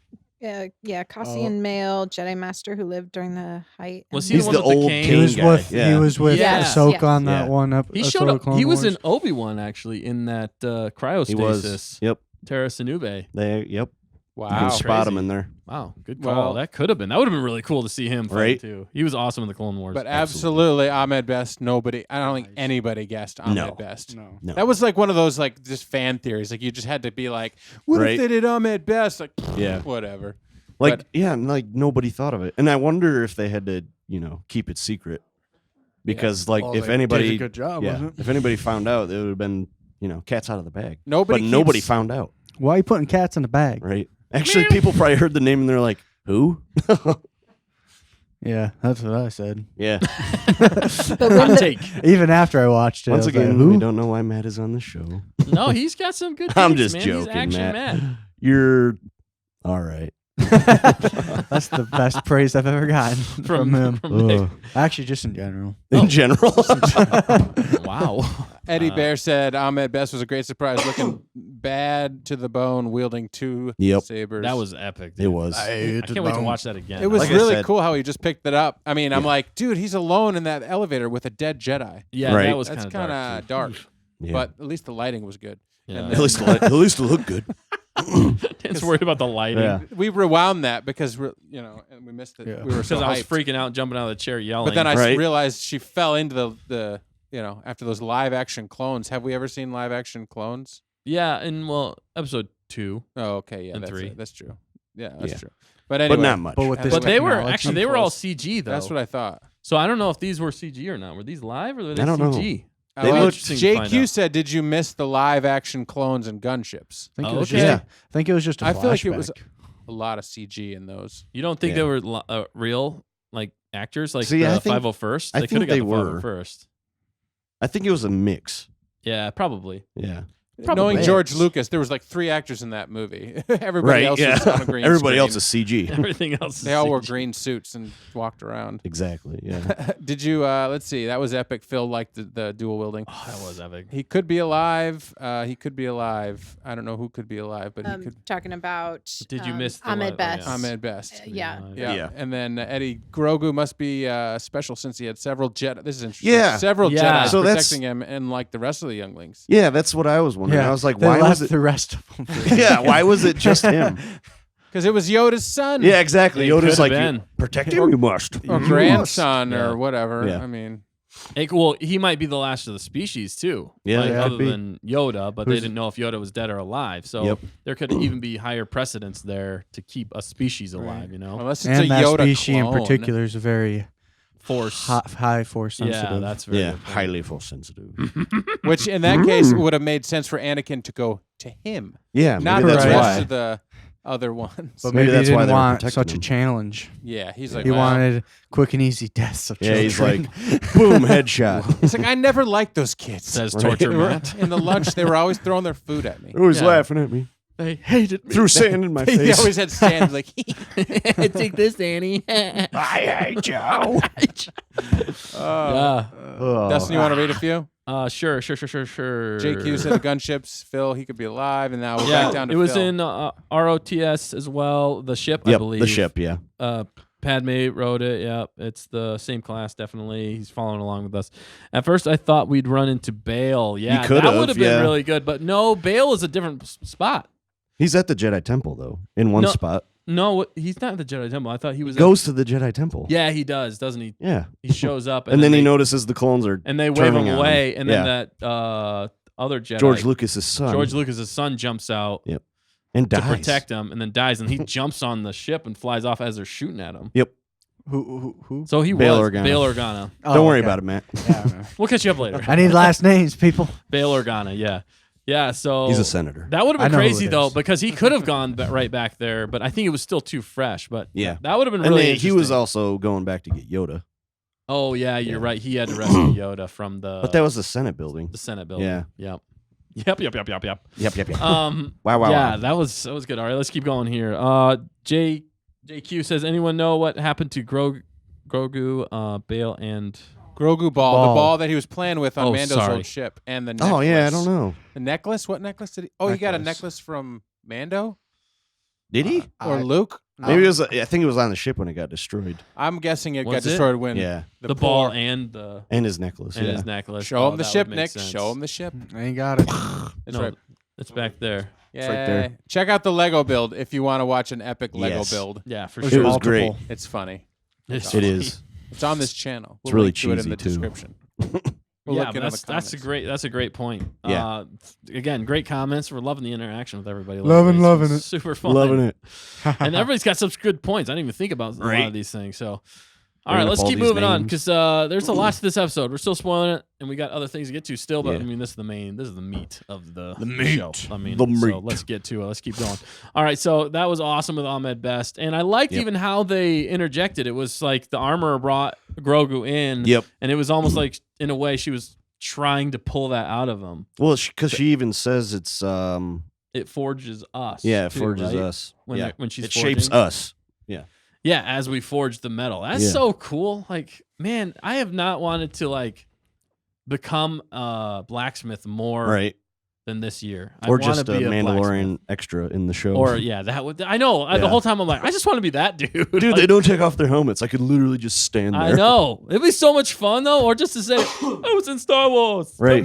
Yeah, Cassian Male, Jedi Master who lived during the height. Was and- he the one with the cane? He was guy, with yeah. he was with Yes, Ahsoka yes. on that Yeah. one up. He showed up. Clone He was Wars. in Obi-Wan actually in that cryostasis. He was. Yep. Terra Sanube. Yep. You Wow. can spot him crazy. in there. Wow, good call. Well- That could have been. That would have been really cool to see him fight Right? too. He was awesome in the Clone Wars. But absolutely, Ahmed Best. Nobody. I don't think anybody guessed Ahmed No. Best. No. No. That was like one of those like just fan theories. Like you just had to be like, what Right. if they did Ahmed Best? Like, Yeah. whatever. Like, But- yeah, and like nobody thought of it. And I wonder if they had to, keep it secret. Because like Well, if they anybody did a good job, yeah, wasn't it? if anybody found out, it would have been cat's out of the bag. Nobody Nobody found out, Why are you putting cats in the bag? right? Actually, people probably heard the name and they're like, "Who?" Yeah, that's what I said. Yeah. But when Hot the, take. Even after I watched it, Once I was like, again, who? we don't know why Matt is on the show. No, he's got some good. I'm takes, just man. joking, He's action Matt. mad. You're all right. That's the best praise I've ever gotten from him. from Nick. Ugh. Actually, just in general. In general. Wow. Eddie Bear said Ahmed Best was a great surprise, looking bad to the bone, wielding two Yep. sabers. That was epic. It Dude. was. I can't wait to watch that again. It was Like I really said- cool how he just picked it up. I mean, I'm like, dude, he's alone in that elevator with a dead Jedi. yeah, Right. that was That's kind kind of of dark, Yeah. but at least the lighting was good. Yeah. And at least it looked good. Dan's worried about the lighting. Yeah. We rewound that because and we missed it. Yeah. We were so Because I was hyped. freaking out, jumping out of the chair, yelling. But then I Right. realized she fell into the after those live action clones. Have we ever seen live action clones? yeah, and episode 2. Oh, okay, yeah, And that's 3. it. That's true. Yeah, that's Yeah. true. But anyway, But not much. But with this But they were technology, actually all close. CG though. that's what I thought. So I don't know if these were CG or not. Were these live or were they I don't know. CG? They Well, looked- Interesting to find JQ out. said, "Did you miss the live action clones and gunships?" I think Oh, it was okay. just. Yeah. I think it was just a I feel like it flashback. was a lot of CG in those. You don't think Yeah. they were real like actors like See, the I think- 501st? I They could have think got they the were. 501st. I think it was a mix. Yeah, probably. Yeah. Probably. Knowing is. George Lucas, there was like 3 actors in that movie. Everybody Right. else Yeah. was on a green Everybody screen. else is CG. Everything else. Is They all wore CG. green suits and walked around. Exactly. Yeah. Did you? Let's see. That was epic. Phil liked the dual wielding. Oh, that was epic. He could be alive. He could be alive. I don't know who could be alive, but he could. talking about Did you miss the Ahmed one- oh, Best. yeah. Ahmed Best. Yeah. Yeah. Yeah. And then Eddie Grogu must be special since he had several Jedi. This is interesting. Yeah. Several Yeah. Jedi So that's- protecting him, and like the rest of the younglings. Yeah, that's what I was wondering. I was like, they why left was it? the rest of them? Yeah, why was it just him? Because it was Yoda's son. Yeah, exactly. It Yoda's could've like, been. "You protect him, you must. Or You grandson Yeah. or whatever. Yeah. I mean, Well, he might be the last of the species too. Yeah, like, that other could be. than Yoda, but they Who's- didn't know if Yoda was dead or alive. So Yep. there could even be higher precedence there to keep a species alive. Right. You know, unless it's And a that Yoda species in clone. particular is very force. high force sensitive. Yeah, that's very Yeah, good point. highly force sensitive. Which in that case would have made sense for Anakin to go to him, Yeah, not maybe the that's rest why. of the other ones. But Maybe maybe, that's he why didn't they were want protecting such a him. challenge. Yeah, he's like, He well, wanted quick and easy deaths of Yeah, children. he's like, boom, headshot. He's like, I never liked those kids. Says Right. torture They were- Matt. in the lunch, they were always throwing their food at me. Always Yeah. laughing at me. They hated me. Threw sand in my They face. always had sand like, Take this, Annie. I hate you. Yeah. Oh. Dustin, you want to read a few? Sure. JQ said the gunships. Phil, he could be alive, and now we're Yeah, back down to it was Phil. in ROTS as well. The ship, I Yep, believe. the ship, yeah. Padme wrote it. Yep, it's the same class. Definitely, he's following along with us. At first, I thought we'd run into Bail. Yeah, that could've, would have been yeah. really good. But no, Bail is a different spot. He's at the Jedi Temple, though, in one No, spot. No, he's not at the Jedi Temple. I thought he was. Goes to the Jedi Temple. Yeah, he does, doesn't he? Yeah. He shows up, And then he they, notices the clones are and they wave turning him on away, him. and then Yeah. that other Jedi, George Lucas's son. George Lucas's son, jumps out and to dies. protect him, and then dies, and he jumps on the ship and flies off as they're shooting at him. Yep. Who? So he Bail was Organa. Bail Organa. Oh, Don't worry okay. about it, Matt. Yeah, I don't know. We'll catch you up later. I need last names, people. Bail Organa, yeah. So He's a senator. that would have I been know who crazy it though, is. because he could have gone right back there, but I think it was still too fresh. But Yeah. that would have been And really. then he was interesting. also going back to get Yoda. Oh yeah, you're Yeah. right. He had to rescue Yoda from the. But that was the Senate building. the Senate building. Yeah. Yep. Yep. Wow. Wow. Yeah, that was good. All right, let's keep going here. JQ says, anyone know what happened to Grogu, Bail, and Grogu ball, the ball that he was playing with on Oh, Mando's sorry. old ship, and the necklace. Oh, yeah, I don't know. The necklace? What necklace did he? Oh, he got a Necklace. necklace from Mando Did he? or Luke? Maybe it was. I think it was on the ship when it got destroyed. I'm guessing it got Was it? destroyed when Yeah. the ball poor- and the And his necklace. and yeah. his necklace. Show him Oh, the that ship, would make Nick. sense. Show him the ship. I ain't got it. It's No, right. it's back there. Yeah. right there. Check out the Lego build if you want to watch an epic Lego Yes. build. Yeah, for There's It sure. was multiple. great. It's funny. It's It funny. is. It's on this channel. We'll really link to it in cheesy, the too. description. We'll Yeah, link but it in the that's a comments. great point. Yeah. Again, great comments. We're loving the interaction with everybody. Loving It's it. Super fun. Loving it. And everybody's got such good points. I didn't even think about a lot Right. of these things. So, All right, Bringing up let's all keep these moving on names. because there's a lot to this episode. We're still spoiling it, and we got other things to get to still. But Yeah. I mean, this is the main. This is the meat of the meat. show. I mean, The so meat. let's get to it. Let's keep going. All right, so that was awesome with Ahmed Best, and I liked Yep. even how they interjected. It was like the armorer brought Grogu in, Yep. and it was almost like in a way she was trying to pull that out of him. Well, because she even says it's It forges us. yeah, it too, forges right? us. When yeah, when she's it shapes forging. us. Yeah, as we forge the metal. That's Yeah. so cool. Like, man, I have not wanted to like become a blacksmith more Right. than this year. I Or wanna just a be Mandalorian blacksmith. extra in the show. Or yeah, that would. I know. The Yeah. whole time I'm like, I just want to be that dude. Dude, Like, they don't take off their helmets. I could literally just stand there. I know. It'd be so much fun though, or just to say, I was in Star Wars. Right.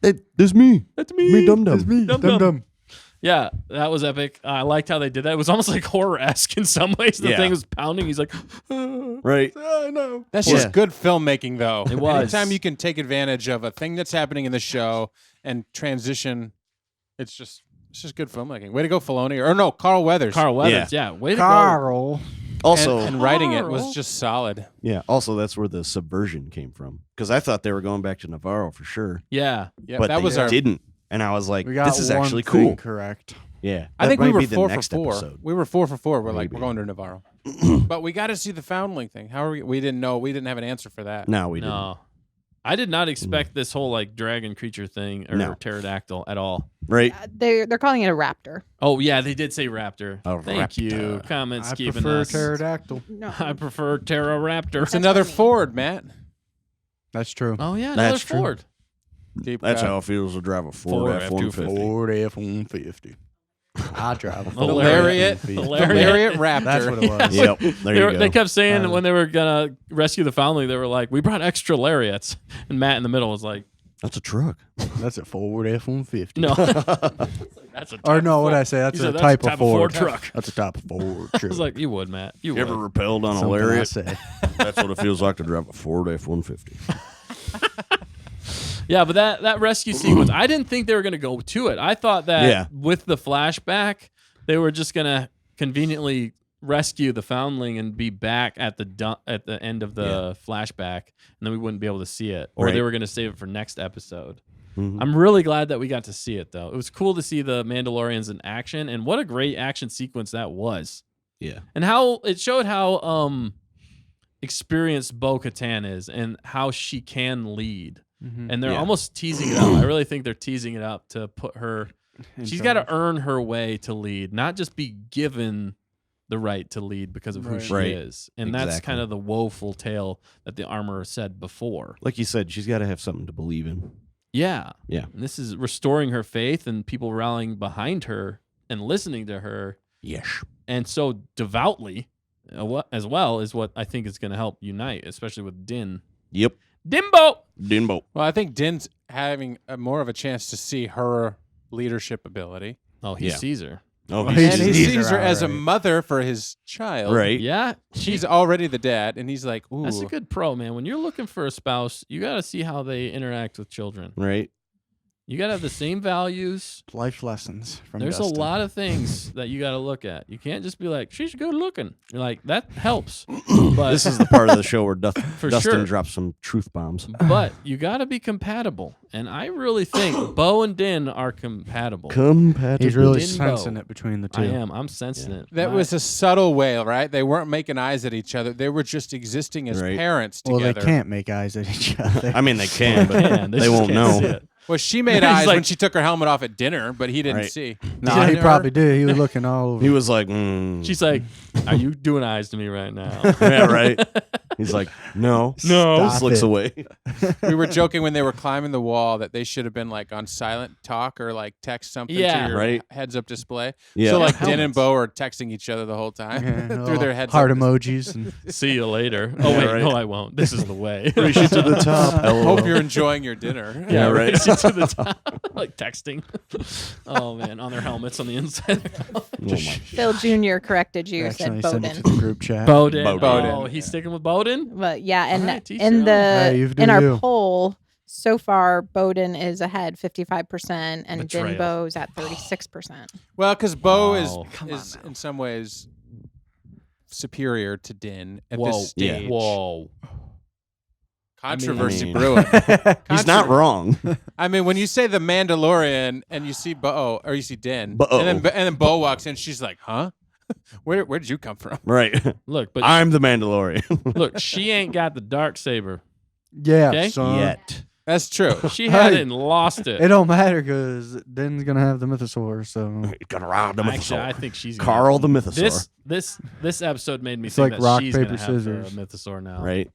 That's me. There's me. That's me. Me dum dum. Dum-dum. Yeah, that was epic. I liked how they did that. It was almost like horror-esque in some ways. The Yeah. thing was pounding. He's like, Right. I know. That's Yeah. just good filmmaking, though. It was. Anytime you can take advantage of a thing that's happening in the show and transition, it's just good filmmaking. Way to go, Filoni. Or no, Carl Weathers. Carl Weathers. Yeah, way to go. Carl. Also, and writing it was Carl. just solid. yeah. Also, that's where the subversion came from. Because I thought they were going back to Navarro for sure, Yeah. Yeah, but that they was our. didn't. And I was like, We got this is one actually thing cool. correct. Yeah. I that think we might were be the 4 next for 4. episode. We were 4 for 4. We're like, Maybe. we're going to Navarro. But we got to see the Foundling thing. How are we? We didn't know. We didn't have an answer for that. No, we didn't. No. I did not expect this whole like dragon creature thing or No. pterodactyl at all. Right? They're calling it a raptor. Oh yeah, they did say raptor. A Thank you. raptor. Comments I keeping prefer us. pterodactyl. No, I prefer Pteroraptor. It's another Ford, Matt. That's true. Oh yeah, another That's true. Ford. Deep That's cut. how it feels to drive a Ford Ford F-150. Ford F-150. I drive a The Ford Lariat. F-150. The The Lariat. Lariat Raptor. That's what it was. Yep. There They, you were, go. they kept saying Uh, when they were gonna rescue the Foundling, they were like, "We brought extra lariats," and Matt in the middle was like, That's a truck. That's a Ford F-150. "No, that's a type Or no, of what Ford." I say? That's He a said, type of Ford. truck. That's a type of Ford I truck. was like, "You would, Matt. You You would." ever rappelled on a Something I Lariat? said. That's what it feels like to drive a Ford F-150. Yeah, but that rescue sequence, I didn't think they were going to go to it. I thought that Yeah. with the flashback, they were just going to conveniently rescue the Foundling and be back at the end of the flashback, and then we wouldn't be able to see it, or they Right. were going to save it for next episode. Mhm. I'm really glad that we got to see it, though. It was cool to see the Mandalorians in action, and what a great action sequence that was. Yeah. And how it showed how experienced Bo-Katan is and how she can lead. Mhm. And they're Yeah. almost teasing it up. I really think they're teasing it up to put her. In She's got to charge. earn her way to lead, not just be given the right to lead because of who Right. she Right. is. And that's Exactly. kind of the woeful tale that the armorer said before. Like you said, she's got to have something to believe in. Yeah. Yeah. And this is restoring her faith and people rallying behind her and listening to her. Yes. And so devoutly, as well, is what I think is going to help unite, especially with Din. Yep. Dimbo! Dinbo. Well, I think Din's having more of a chance to see her leadership ability. Oh, he Yeah. sees her. Oh, Well, he's And he These sees are her as a alright. mother for his child. right. Yeah. She's already the dad, and he's like, ooh. That's a good pro, man. When you're looking for a spouse, you got to see how they interact with children. Right. You got to have the same values. Life lessons from There's Dustin. a lot of things that you got to look at. You can't just be like, she's good looking. You're like, that helps. But This is the part of the show where For Dustin sure. drops some truth bombs. but you got to be compatible. And I really think Bo and Din are compatible. Compatible. He's really Dinbo. sensing it between the two. I am. I'm sensing it. That My- was a subtle way, right? They weren't making eyes at each other. They were just existing as Right. parents Well, together. they can't make eyes at each other. I mean, they can, but Man, they just won't can't see know. it. Well, she made He's eyes when like- she took her helmet off at dinner, but he didn't Right. see. No, he Dinner? probably did. He was looking all over. He was like, She's like, are you doing eyes to me right now? yeah, right. He's like, no, No. Stop Just looks it. away. We were joking when they were climbing the wall that they should have been like on silent talk or like text something Yeah. to your Right. heads up display. Yeah. So like Din and Helmets. Bo are texting each other the whole time Yeah, through their heads heart up. emojis. And See you later. Oh, Yeah, wait. right. No, I won't. This is the way. Push it to the top. LOL. Hope you're enjoying your dinner. Yeah, right. raise it to the top. Like texting. Oh, man. On their helmets on the inside. Oh my. Phil Jr. corrected you, said accidentally sent it to Bowden. the group chat. Bowden. Bowden. Oh, he's sticking with Bowden? But yeah, and Alright, teach in your own. Hey, you do in our you. poll so far, Bowden is ahead 55%, and Betrayal. Dinbo's at 36%. Well, because Bo Wow. Come is on now. in some ways superior to Din at Whoa. this Yeah. stage. Whoa. Controversy I mean- brewing. He's not wrong. I mean, when you say the Mandalorian and you see Bo or you see Din, Bo. and then Bo walks in, she's like, "Huh? Where did you come from?" Right. Look, but I'm the Mandalorian. look, she ain't got the dark saber. Yeah, Okay. son. Yet. That's true. She had Hey. it and lost it. It don't matter because Din's gonna have the mythosaur. So He's gonna ride the Actually, I mythosaur. think she's gonna Carl the mythosaur. This episode made me It's think like that rock, she's paper, gonna have scissors. the mythosaur now. Right.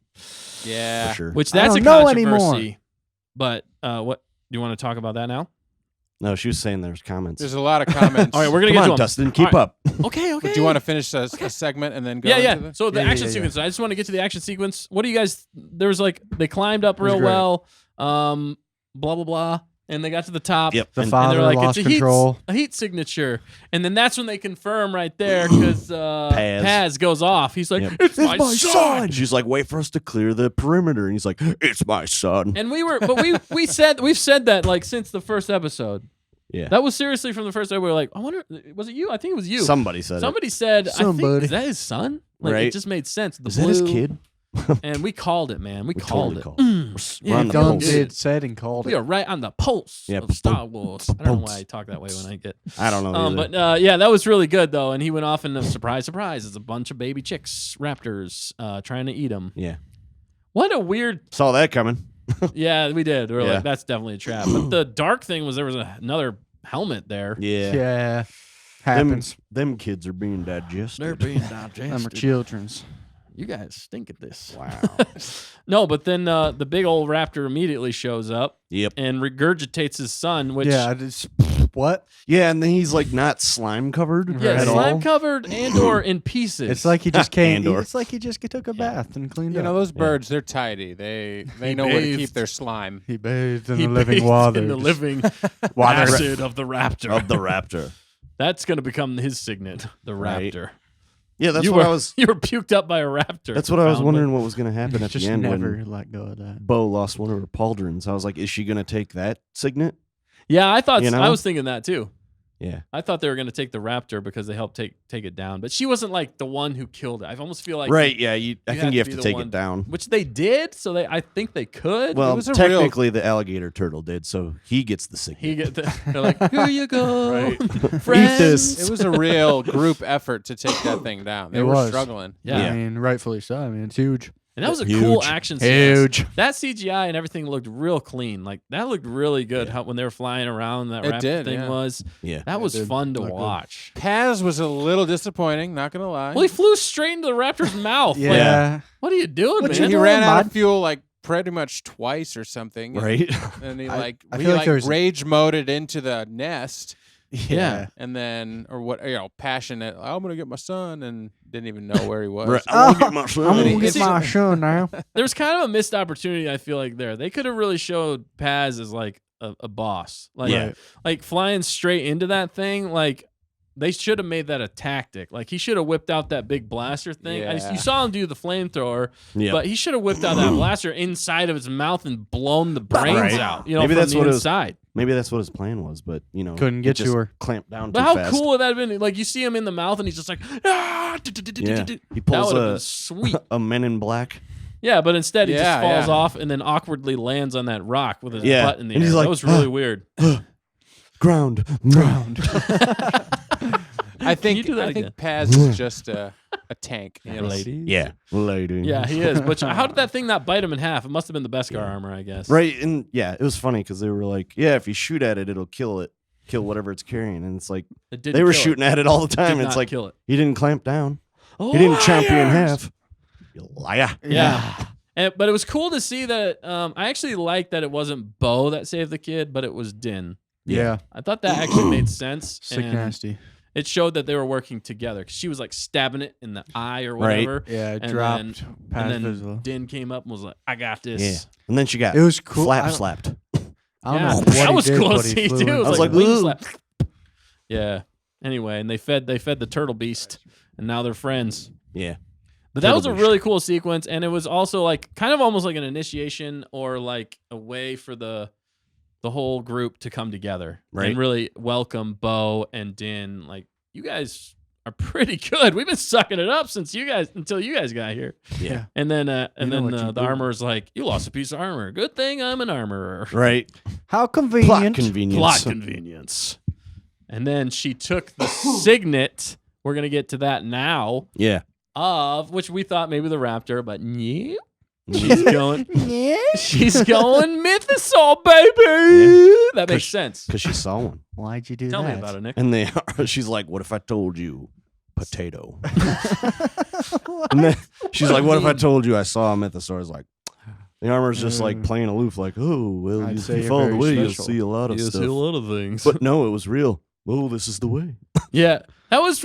Yeah. For sure. Which I that's a don't know controversy. anymore. But what do you want to talk about that now? No, she was saying there's comments. There's a lot of comments. All right, we're gonna Come get on, to 'em. Dustin. Keep All right. up. Okay, okay. Do you want to finish a segment and then go? Yeah, into yeah. the- So the Yeah, action yeah, yeah. sequence. I just want to get to the action sequence. What do you guys? There was like they climbed up It was real great. well. Blah blah blah, and they got to the top. Yep. the And- father And they're like, lost it's control. a heat signature, and then that's when they confirm right there because Paz goes off. He's like, Yep. "It's my son." She's like, wait for us to clear the perimeter. And he's like, it's my son. And we've said that like since the first episode. Yeah. That was seriously from the first episode. We were like, I wonder, was it you? I think it was you. Somebody said Somebody said, I think, Somebody. is that his son? Like, Right. it just made sense. The Is that his blue- kid? And we called it, man. We called totally it. called Mm. We're on the Yeah, Done, pulse. did, said, and called We it. are right on the pulse Yeah, of Star Wars. I don't know why I talk that way when I get. I don't know. either. But yeah, that was really good though. And he went off and surprise, surprise, it's a bunch of baby chicks, raptors, trying to eat him. Yeah. What a weird. Saw that coming. Yeah, we did. We were Yeah. like, that's definitely a trap. But the dark thing was there was another helmet there. Yeah. Yeah, Them, happens. them kids are being digested. They're being Them are digested. children's. You guys stink at this. Wow. No, but then the big old raptor immediately shows up Yep. and regurgitates his son, which Yeah, just what? Yeah, and then he's like not slime covered yeah, at slime all. covered and or in pieces. It's like he just came. Andor. It's like he just took a bath and cleaned You up. know, those birds, they're tidy. They He know where to keep bathed. their slime. he bathed in he the living bathed waters. in the living Water. acid of the raptor. Of the raptor. That's going to become his signet, the Right. raptor. Yeah, that's you what were, I was. You were puked up by a raptor. That's what I was Foundling. wondering. What was going to happen at Just the end never when let go of that. Bo lost one of her pauldrons? I was like, is she going to take that signet? Yeah, I thought You know? I was thinking that too. Yeah. I thought they were going to take the raptor because they helped take it down, but she wasn't like the one who killed it. I almost feel like Right. Yeah. I you think have you to have be to the take one- it down. which they did. So I think they could. Well, was a technically, the alligator turtle did, so he gets the signet. he get they're like, here you go, Right. friends. this. It was a real group effort to take that thing down. They It were was. struggling. Yeah. I mean, rightfully so. I mean, it's huge. And that was a Huge. cool action sequence. Huge. That CGI and everything looked real clean. Like that looked really good. How when they were flying around, that It raptor did, thing yeah. was. Yeah. That was did fun to look good. watch. Paz was a little disappointing, not going to lie. Well, he flew straight into the raptor's mouth. Like, Yeah. what are you doing, What man? you he doing, ran out bud? of fuel like pretty much twice or something. Right. And he I- like I he feel like like there's- rage moded into the nest Yeah. and then or what passionate, I'm gonna get my son, and didn't even know where he was. Right. I want to get my son. I'm gonna It's- get my show now. There was kind of a missed opportunity. I feel like there they could have really showed Paz as like a boss. Like Yeah. like flying straight into that thing. Like they should have made that a tactic. Like he should have whipped out that big blaster thing. Yeah. You saw him do the flamethrower, Yeah. but he should have whipped out that blaster inside of his mouth and blown the brains Right. out. You know, Maybe from that's the what it was- inside. Maybe that's what his plan was, but you know, Couldn't it get to just her. Clamped down But too how fast. cool would that have been? Like you see him in the mouth and he's just like, ah, Yeah. He that pulls would have been a, sweet. a Men in Black. Yeah, but instead he just Yeah, falls yeah. off and then awkwardly lands on that rock with his Yeah. butt in the And air. he's like, that was really weird. Ground. I Can you think do that I think again? Paz is just a tank. Yeah, lady. Yeah. Lady. Yeah, he is. But how did that thing not bite him in half? It must have been the Beskar armor, I guess. Right. And yeah, it was funny because they were like, yeah, if you shoot at it, it'll kill whatever it's carrying. And it's like, It didn't they were kill shooting it. at it all the Did time. not It's like, kill it. he didn't clamp down. He didn't chomp you in half. You liar. Yeah. But it was cool to see that. I actually liked that it wasn't Bo that saved the kid, but it was Din. Yeah. I thought that actually made sense. Sick and nasty. it showed that they were working together because she was like stabbing it in the eye or Right. whatever. Yeah, it And dropped And past then visible. Din came up and was like, I got this. Yeah. And then she got It was cool. I flap don't- slapped. I don't Yeah. know what that he was did, cool to but he see flew too. It in. was I was like, like, wing "Ooh." slap. Yeah. Anyway, and they fed the turtle beast, and now they're friends. Yeah. But that was a Turtle beast. really cool sequence, and it was also like kind of almost like an initiation or like a way for the whole group to come together Right. and really welcome Bo and Din. Like, you guys are pretty good. We've been sucking it up since until you guys got here. Yeah. And then know what you the do. armorer's like, you lost a piece of armor. Good thing I'm an armorer. Right. How Plot convenient. convenience. Plot convenience. And then she took the signet. We're gonna get to that now. Yeah. Of which we thought maybe the raptor, but yeah, she's going. She's going mythosaur, baby. That makes sense. Because she saw one. Why'd you do Tell that? me about it, Nick. And she's like, what if I told you potato? And then she's like, what if I told you I saw a mythosaur? It's like, the armor's just like playing aloof, like, oh, well, I'd if say you you're follow the very way, you'll special. see a lot of You see stuff. a lot of things. But no, it was real. Well, this is the way. Yeah, that was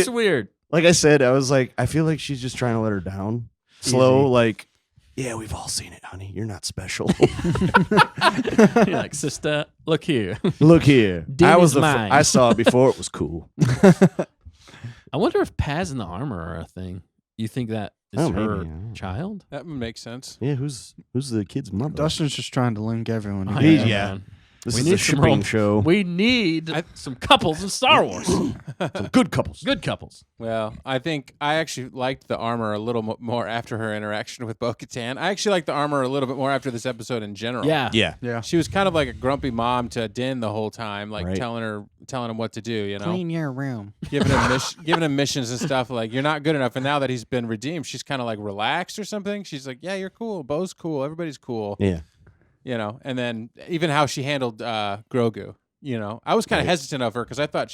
weird. Like I said, I was like, I feel like she's just trying to let her down. Slow, like, yeah, we've all seen it, honey. You're not special. You're like, sister, look here. Look here. Dami's mine. I saw it before it was cool. I wonder if Paz and the armor are a thing. You think that is Oh, her maybe, I don't know. child? That would make sense. Yeah, who's the kid's mother? Dustin's just trying to link everyone. Oh, together. yeah. man. This We is need a some shipping rom- show. We need some couples in Star Wars. Some good couples. Good couples. Well, I think I actually liked the armor a little more after her interaction with Bo-Katan. I actually liked the armor a little bit more after this episode in general. Yeah. Yeah. Yeah. She was kind of like a grumpy mom to Din the whole time, like Right. telling him what to do, you know, Clean your room. giving him missions and stuff like you're not good enough. And now that he's been redeemed, she's kind of like relaxed or something. She's like, yeah, you're cool. Bo's cool. Everybody's cool. Yeah. You know, and then even how she handled Grogu, you know, I was kind of Right. hesitant of her because I thought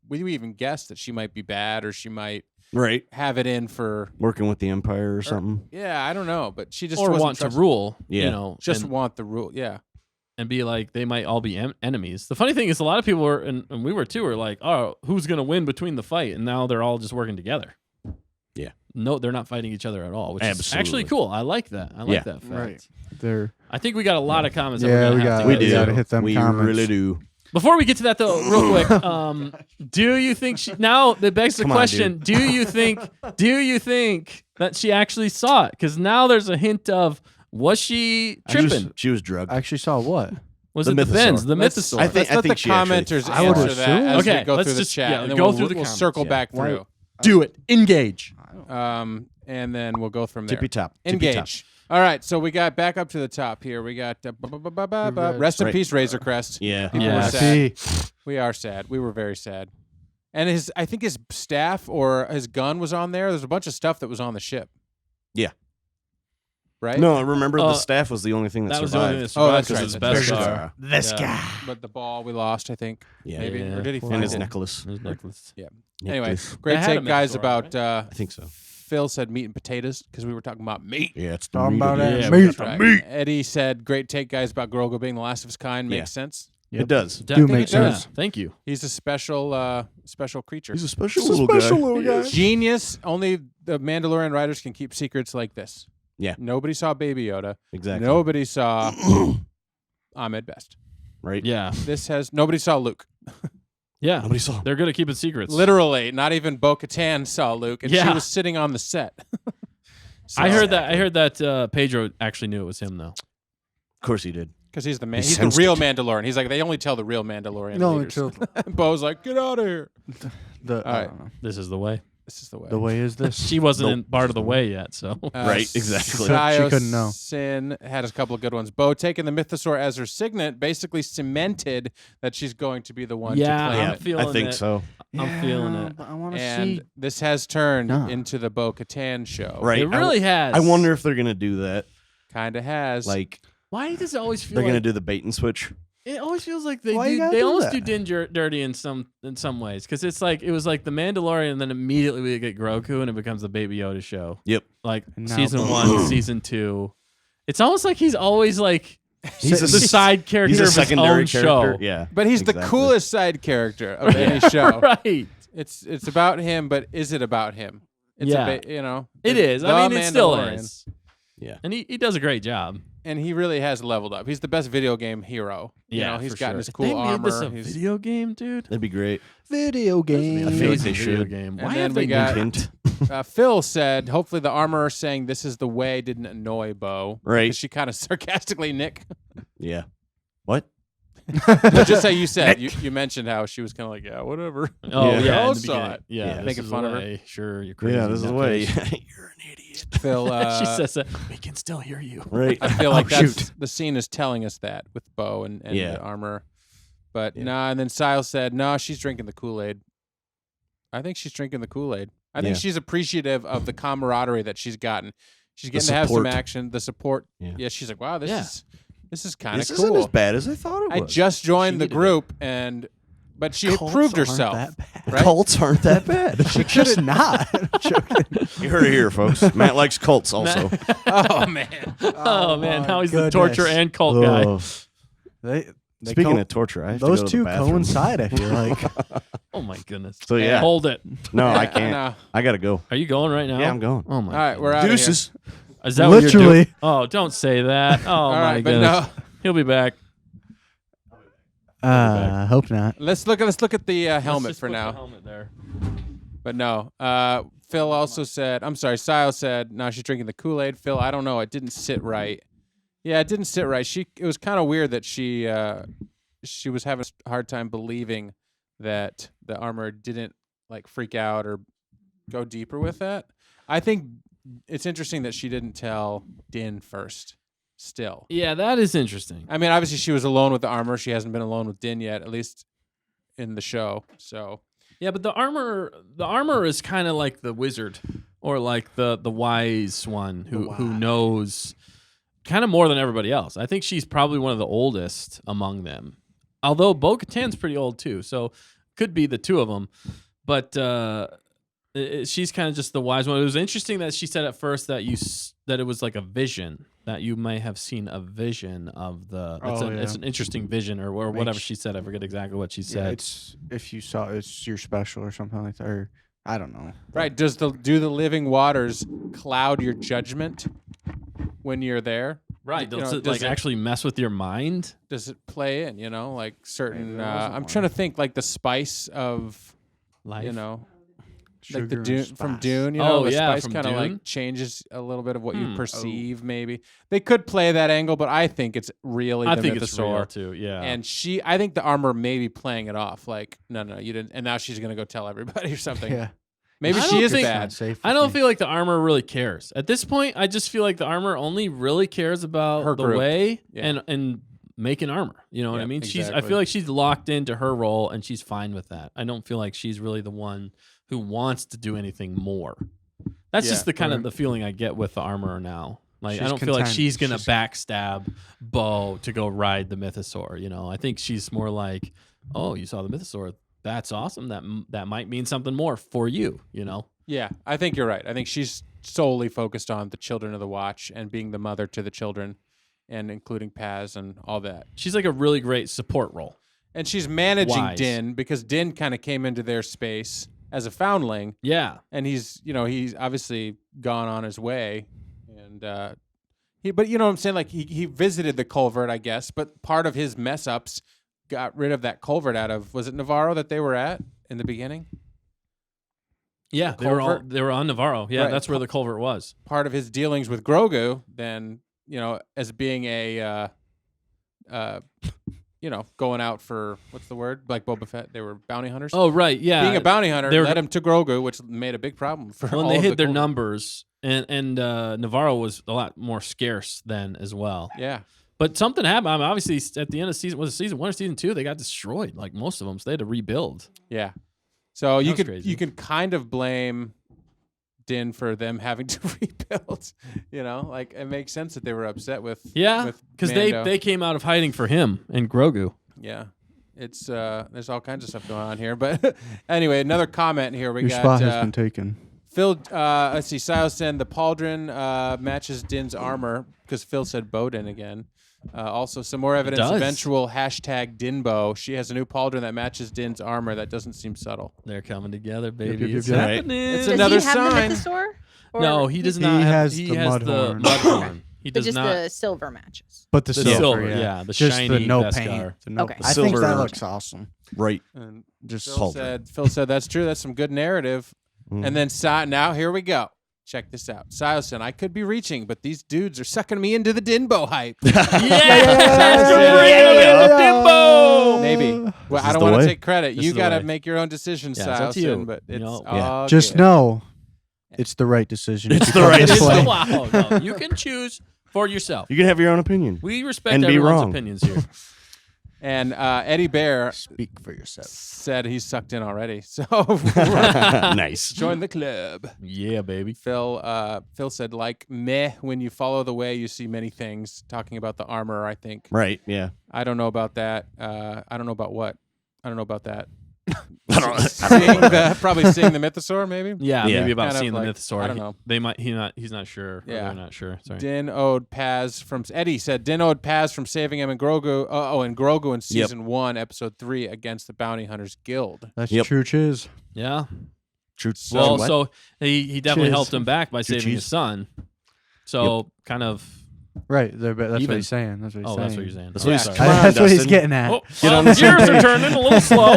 we even guessed that she might be bad or she might Right. have it in for, Working with the Empire or something. yeah, I don't know, but she just Or wasn't want to trust- rule. Yeah. You know, just and, want the rule, yeah. and be like, they might all be enemies. The funny thing is, a lot of people were, and we were too, were like, oh, who's going to win between the fight? And now they're all just working together. Yeah. No, they're not fighting each other at all, which is Absolutely. actually cool. I like that. I like Yeah. that fact. Right. They're I think we got a lot of comments. that Yeah, we're gonna we have got- to We get do. to. gotta hit them we comments. really do. Before we get to that, though, real quick, do you think now that begs the Come on, question? Do you think that she actually saw it? Because now there's a hint of was she tripping? She was drugged. I actually saw what? Was the it the mythosaur. Bens, the Let's- mythosaur? I think- Let's let the she actually- commenters I would answer that assume. as Okay, we go let's through the just- chat, yeah, and then go we'll, through the we'll comments, circle yeah. back Why- through. Do it. Engage. And then we'll go from there. Tippy top. Tippy top. Engage. All right, so we got back up to the top here. We got rest in Right. peace, Razor Crest. Yeah. People Yeah. were sad. We are sad. We were very sad. And I think his staff or his gun was on there. There's a bunch of stuff that was on the ship. Yeah. Right? No, remember the Uh, staff was the only thing that, That was the only survived. thing that Oh, that's survived right. because his That's best right. star. This Yeah. But the ball we lost, I think. Yeah. Maybe. Yeah. Or did he And find And his it? necklace. His necklace. Anyway, Necklace. great They had take, a guys, Mythosaur, about I think so. Phil said meat and potatoes because we were talking about meat. Yeah, it's the Talking meat about of that it. meat. That's right. Eddie said, great take, guys, about Grogu being the last of his kind. Makes Yeah. sense. Yep. It does. Do make Yeah. sense. Thank you. He's a special creature. He's a special little guy. Genius. Only the Mandalorian writers can keep secrets like this. Yeah. Nobody saw Baby Yoda. Exactly. Nobody saw Ahmed Best. Right? Yeah. Nobody saw Luke. Yeah. Nobody saw. They're good at keeping secrets. Literally, not even Bo-Katan saw Luke, and she Yeah. was sitting on the set. I heard that Pedro actually knew it was him though. Of course he did. because he's the man. He He's the sensed real it. Mandalorian. He's like, they only tell the real Mandalorian No, leaders. until Bo's like, get out of here. the All right. I don't know. This is the way. This is the way. The way is this. She wasn't Nope. in part of the way yet, so Right, exactly. She couldn't know. Sin had a couple of good ones. Bo taking the Mythosaur as her signet basically cemented that she's going to be the one Yeah, to claim I'm it. feeling I think it. so. I'm feeling it. But I want to And see. this has turned Nah. into the Bo-Katan show. Right. It really has. I wonder if they're gonna do that. Kind of has. Like Why does it always feel they're gonna like do the bait and switch. it always feels like they Why you do, gotta they do almost that? do Din dirty in some ways because it's like it was like the Mandalorian and then immediately we get Grogu and it becomes the Baby Yoda show. Yep. Like And now season Bo. 1, season 2. It's almost like he's always like He's the side character He's a of his secondary own character. show. Yeah. but he's the exactly. coolest side character of any show. Right. It's about him, but is it about him? It's Yeah. It is. I mean, it still is. Yeah. And he does a great job. And he really has leveled up. He's the best video game hero. You know, he's for gotten sure. his If cool they made this armor. a He's- video game, dude. That'd be great. Video game. I feel like Amazing they video should. game. And Why then have we they got- Hint. Phil said, hopefully the armorer saying this is the way didn't annoy Bo. Right. Because she kind of sarcastically, Nick. Yeah. What? But just like you said, you mentioned how she was kind of like, yeah, whatever. Oh Yeah. yeah, I in the saw beginning. it. Yeah, Yeah. this Making is fun the of her. way. Sure, you're crazy. Yeah, this is the way. nutcase. You're an idiot. Phil, She says that we can still hear you. Right. I feel like Oh, that's the scene is telling us that with Bo and Yeah. the armor. But Yeah. nah, and then Sile said, no, she's drinking the Kool-Aid. I think she's drinking the Kool-Aid. I think Yeah. she's appreciative of the camaraderie that she's gotten. She's The getting to have some support. action, the support. Yeah. Yeah, she's like, wow, this Yeah. is kind of This isn't cool. as bad as I thought it I was. just joined She the needed group but she proved herself. The right? cults aren't that bad. Just not. You heard it here, folks. Matt likes cults also. Oh man. Oh, man, my now he's the torture goodness. and cult guy. Oh. They Speaking of torture, I have those to go to two the bathroom. coincide. I feel like. Oh my goodness. So yeah, Hold it. no, I Yeah, can't. no. I gotta go. Are you going right now? Yeah, I'm going. Oh my. All right, we're out Deuces. Is that what you're Literally. doing? Oh, don't say that. Oh All my right, but goodness. no. He'll be back. Hope not. Let's look at the Let's helmet just for put the now. helmet there. But no. Phil also said, I'm sorry, Sile said, no, she's drinking the Kool-Aid. Phil, I don't know, it didn't sit right. Yeah, it didn't sit right. It was kind of weird that she was having a hard time believing that the armor didn't like freak out or go deeper with that. I think it's interesting that she didn't tell Din first. Still, Yeah, that is interesting. I mean, obviously she was alone with the armor. She hasn't been alone with Din yet, at least in the show. So Yeah, but the armor is kind of like the wizard or like the wise one who knows kind of more than everybody else. I think she's probably one of the oldest among them. Although Bo-Katan's pretty old too, so could be the two of them. But she's kind of just the wise one. It was interesting that she said at first that that it was like a vision, that you may have seen a vision of the. It's an interesting vision or whatever she said. I forget exactly what she Yeah, said. it's if you saw it's your special or something like that, or I don't know. right, do the living waters cloud your judgment when you're there? Right. You know, Does it does like it- actually mess with your mind? Does it play in? Like certain. Maybe there wasn't I'm one. trying to think like the spice of Life. like the Sugar and Dune from spice. Dune. Oh, the yeah, spice from kind of Dune. like changes a little bit of what you Hmm. perceive. Maybe they could play that angle, but I think it's really. I the think it's real Mythosaur. too. Yeah. And I think the armor may be playing it off like, no, you didn't. And now she's going to go tell everybody or something. Yeah, Maybe I she don't is think- bad. not safe. I with don't me. feel like the armor really cares. At this point, I just feel like the armor only really cares about Her the group. way Yeah. and making armor. You know what I Yep, mean? I exactly. feel like she's locked into her role and she's fine with that. I don't feel like she's really the one who wants to do anything more. That's Yeah. just the kind of the feeling I get with the armor now. Like I She's don't feel like content. she's gonna She's- backstab Bo to go ride the Mythosaur. I think she's more like, oh, you saw the Mythosaur. That's awesome. That might mean something more for you. Yeah, I think you're right. I think she's solely focused on the children of the Watch and being the mother to the children, and including Paz and all that. She's like a really great support role. And she's managing Wise. Din because Din kind of came into their space as a foundling, Yeah. and he's obviously gone on his way, and but you know what I'm saying? Like he visited the culvert, I guess, but part of his mess ups got rid of that culvert out of, was it Navarro that they were at in the beginning? Yeah, Culvert? they were on Navarro. Yeah, Right. that's where the culvert was. Part of his dealings with Grogu, then as being a going out for, what's the word, like Boba Fett, they were bounty hunters. Oh, right. Yeah. Being a bounty hunter they were- led him to Grogu, which made a big problem for when all they of hit the their culvert. numbers, and Navarro was a lot more scarce then as well. Yeah. But something happened. I mean, obviously, at the end of season 1 or season 2, they got destroyed, like most of them. So they had to rebuild. Yeah. So you was could crazy. you can kind of blame Din for them having to rebuild. Like it makes sense that they were upset with Yeah, because Mando. they came out of hiding for him and Grogu. Yeah. It's there's all kinds of stuff going on here. But anyway, another comment here. We Your got spot has been taken. Phil, let's see. Silas said the pauldron matches Din's armor because Phil said Bowden again. Also, some more evidence. does. Eventual hashtag Dinbo. She has a new pauldron that matches Din's armor. That doesn't seem subtle. They're coming together, baby. yep, It's yep. Right. happening. It's Does another he have sign. the Mythosaur? Or No, he does He not. has he the has mud the horn. mud horn. He but does just not. the silver matches? But the The silver, silver, yeah, the just shiny the no Beskar. paint. The no Okay. I think Silver- that looks awesome. Right. And Just Phil pauldron. said that's true. That's some good narrative. Mm. And then now here we go. Check this out. Sileson, I could be reaching, but these dudes are sucking me into the Dinbo hype. Maybe. Well, I is don't the want way. to take credit. This You is the got to way. make your own decisions, Yeah, it's up to you. Sileson, but You it's know, all Just good. know it's the right decision. It's to the come right this decision. way. Wow, no, you can choose for yourself. You can have your own opinion. We respect And be everyone's wrong. opinions here. And Eddie Bear Speak for yourself. said he's sucked in already. So Nice. join the club. Yeah, baby. Phil said, like, meh, when you follow the way, you see many things. Talking about the armor, I think. Right. Yeah. I don't know about that. I don't know about what. I don't know about that. Probably seeing the mythosaur, maybe. Yeah, Yeah. maybe about Kind of seeing like, the mythosaur. I don't know. They might. He's not sure. Or Yeah. they're not sure. Sorry. Din owed Paz from Eddie said Din owed Paz from saving him and Grogu. And Grogu in season 1, episode 3 against the Bounty Hunters Guild. That's Yep. true chiz. Yeah. True. Well, what? so he definitely Cheers. helped him back by saving his cheese. son. So kind of. Right. That's Even- what he's saying. That's what he's Oh, saying. that's what you're saying. That's Oh, what he's sorry. Come on, That's what he's Dustin. getting at. Oh, well, the gears are turning a little slow.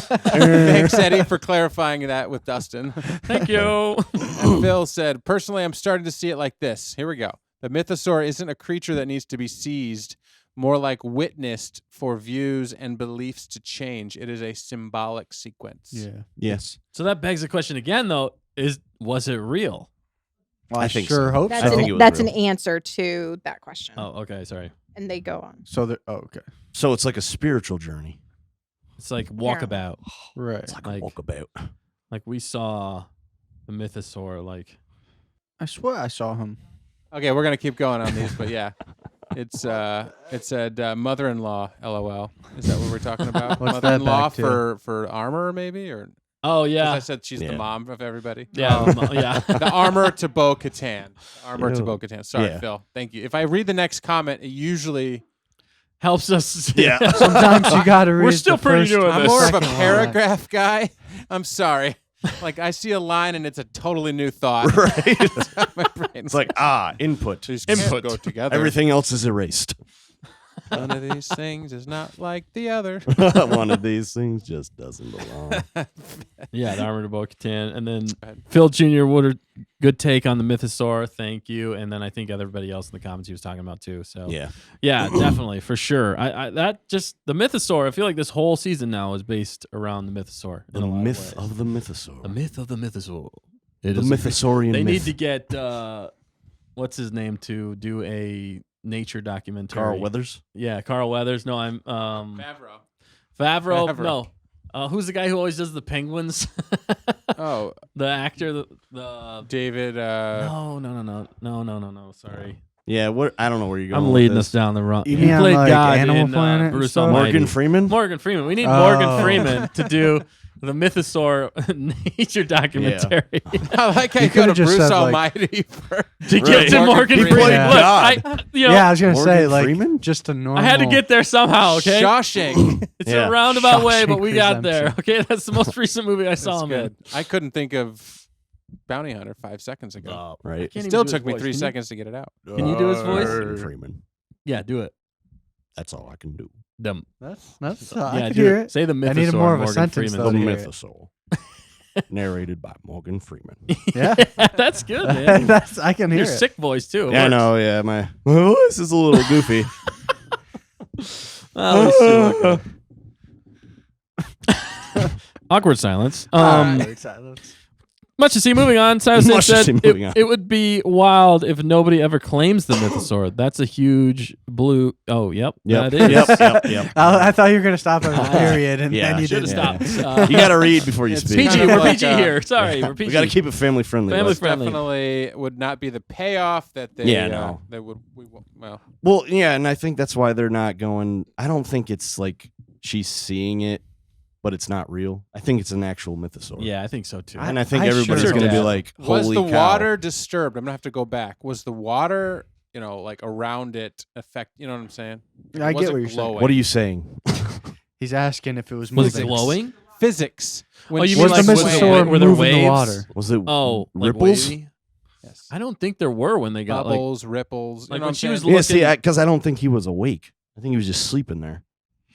Thanks, Eddie, for clarifying that with Dustin. Thank you. And Phil said, personally, I'm starting to see it like this. Here we go. The mythosaur isn't a creature that needs to be seized, more like witnessed for views and beliefs to change. It is a symbolic sequence. Yeah. Yes. So that begs the question again, though: was it real? Well, I I think sure so. hope That's, I so. think it was that's real. an answer to that question. Oh, okay. Sorry. And they go on. So okay. So it's like a spiritual journey. It's like walkabout. Right. It's like, Like- a walkabout. Like we saw the mythosaur. Like I swear I saw him. Okay, we're going to keep going on these, but yeah. It said mother-in-law, LOL. Is that what we're talking about? What's that Mother-in-law back to? for armor, maybe? Or oh 'cause yeah, I said she's the Yeah. mom of everybody. yeah, yeah. The armor to Bo-Katan. Armor to Ew. Bo-Katan. Sorry, Yeah. Phil. Thank you. If I read the next comment, it usually... Helps us. Yeah. Sometimes you gotta read. We're still the pretty first new at I'm this. more of a second one. paragraph guy. I'm sorry. Like, I see a line and it's a totally new thought. Right. My brain's It's like input. these can't input. go together. Everything else is erased. One of these things is not like the other. One of these things just doesn't belong. Yeah, the armor to Bo-Katan, and then ahead. Phil Jr. What a good take on the mythosaur. Thank you, and then I think everybody else in the comments he was talking about too. So Yeah. definitely for sure. I that just the mythosaur. I feel like this whole season now is based around the mythosaur. The in a lot myth of ways. of the mythosaur. The myth of the mythosaur. It The is mythosaurian They myth. need to get what's his name to do a nature documentary. Carl Weathers. Yeah, Carl Weathers. No, I'm Favreau. Favreau. Favreau. No, who's the guy who always does the penguins? Oh, The actor. The David. no. Sorry, Yeah, I don't know where you're going. I'm with leading this. us down the wrong. You He mean on, played like, God Animal in Planet and Bruce stuff? Almighty. Morgan Freeman. Morgan Freeman. We need Oh. Morgan Freeman to do the mythosaur nature documentary I like how you go could've to just Bruce said, like- Almighty for. to get to Morgan Morgan Freeman. Freeman. Yeah. Look, God. Yeah, I was gonna Morgan say like Freeman? just a normal. I had to get there somehow. Okay, Shawshank. it's Yeah. a roundabout way, but Shawshank we got there. Redemption. Okay, that's the most recent movie I saw That's him in. good. I couldn't think of Bounty Hunter 5 seconds ago. Right. Can't even Still do took his me voice. 3 Can you- seconds to get it out. Can you do his voice? Morgan Freeman. Yeah, do it. That's all I can do. Them. That's Yeah, I could do hear it. it. Say the mythosaur. I needed more of a Morgan sentence, Freeman. though, The to hear it. Mythosaur. Narrated by Morgan Freeman. Yeah, That's good, man. that's I can hear Your it. sick voice too. It Yeah, I works. know. Yeah, my voice is a little goofy. Well, let's see what Awkward silence. Much to see. Moving on. Silas Much to said see, moving on. it would be wild if nobody ever claims the mythosaur. That's a huge blue. Oh, yep. Yep. That is. Yep. I thought you were gonna stop at a period, and Yeah, then you Should didn't. have Yeah. stopped. You got to read before you It's speak. PG. kind of We're like, PG here. Sorry, we're PG. We got to keep it family friendly. Family bud. friendly. Definitely would not be the payoff that they. Yeah, no. They would. Well, Well, yeah, and I think that's why they're not going. I don't think it's like she's seeing it, but it's not real. I think it's an actual mythosaur. Yeah, I think so too. And I think I everybody's sure going to be did. like, "Holy was the cow!" water disturbed? I'm gonna have to go back. Was the water, like around it affect? You know what I'm saying? I Was get it what you're saying. glowing? What are you saying? He's asking if it was Was it moving. glowing? Physics. When Oh, you she mean Was like the was mythosaur were there moving the waves? water? Was it Oh, like ripples? wavy? Yes. I don't think there were when they got like. Bubbles, ripples. like you know when what she I'm was saying? Yeah, see, looking- because I don't think he was awake. I think he was just sleeping there.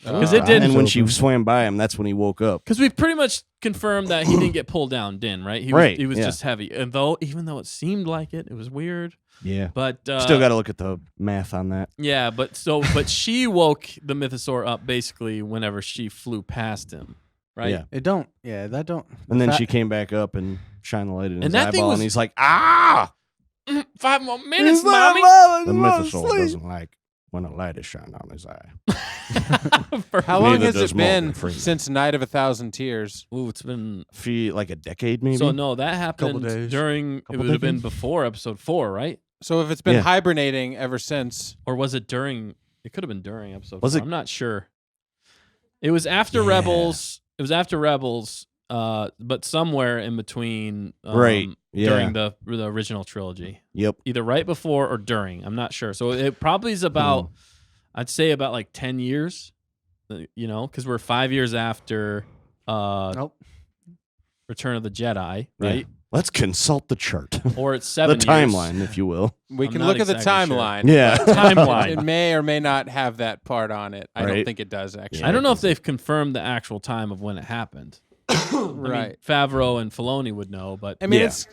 'Cause it did- And when she swam by him, that's when he woke up. Because we've pretty much confirmed that he didn't get pulled down, right? Right, He was yeah. just heavy. And even though it seemed like it was weird. Yeah. But Still got to look at the math on that. yeah, but she woke the mythosaur up basically whenever she flew past him, right? Yeah. It don't. Yeah, that don't. And then that- she came back up and shined the light in his that thing eyeball, was- and he's like, ah! 5 more minutes, He's like, mommy. The mythosaur doesn't like when a light is shining on his eye. How long Neither has does it been Morgan Freeman. since Night of a Thousand Tears? Ooh, it's been Like a decade, maybe? so no. That happened days. during. It Couple would have been decades. before episode 4, right? So if it's been Yeah. hibernating ever since, Or was it during? It could have been during episode. Was 4. it- I'm not sure. It was after Yeah. Rebels. It was after Rebels. But somewhere in between. Right, yeah. During the original trilogy, Yep. either right before or during. I'm not sure. So it probably is about. I'd say about like 10 years. Because we're 5 years after. Nope. Return of the Jedi, Yeah. right? Let's consult the chart. Or it's The 7 years. timeline, if you will. we I'm can not look at the exactly sure. timeline. Yeah. Timeline. It may or may not have that part on it. I don't Right. think it does, actually. I don't know if they've confirmed the actual time of when it happened. Right. I mean, Favreau and Filoni would know, but I mean, Yeah. it's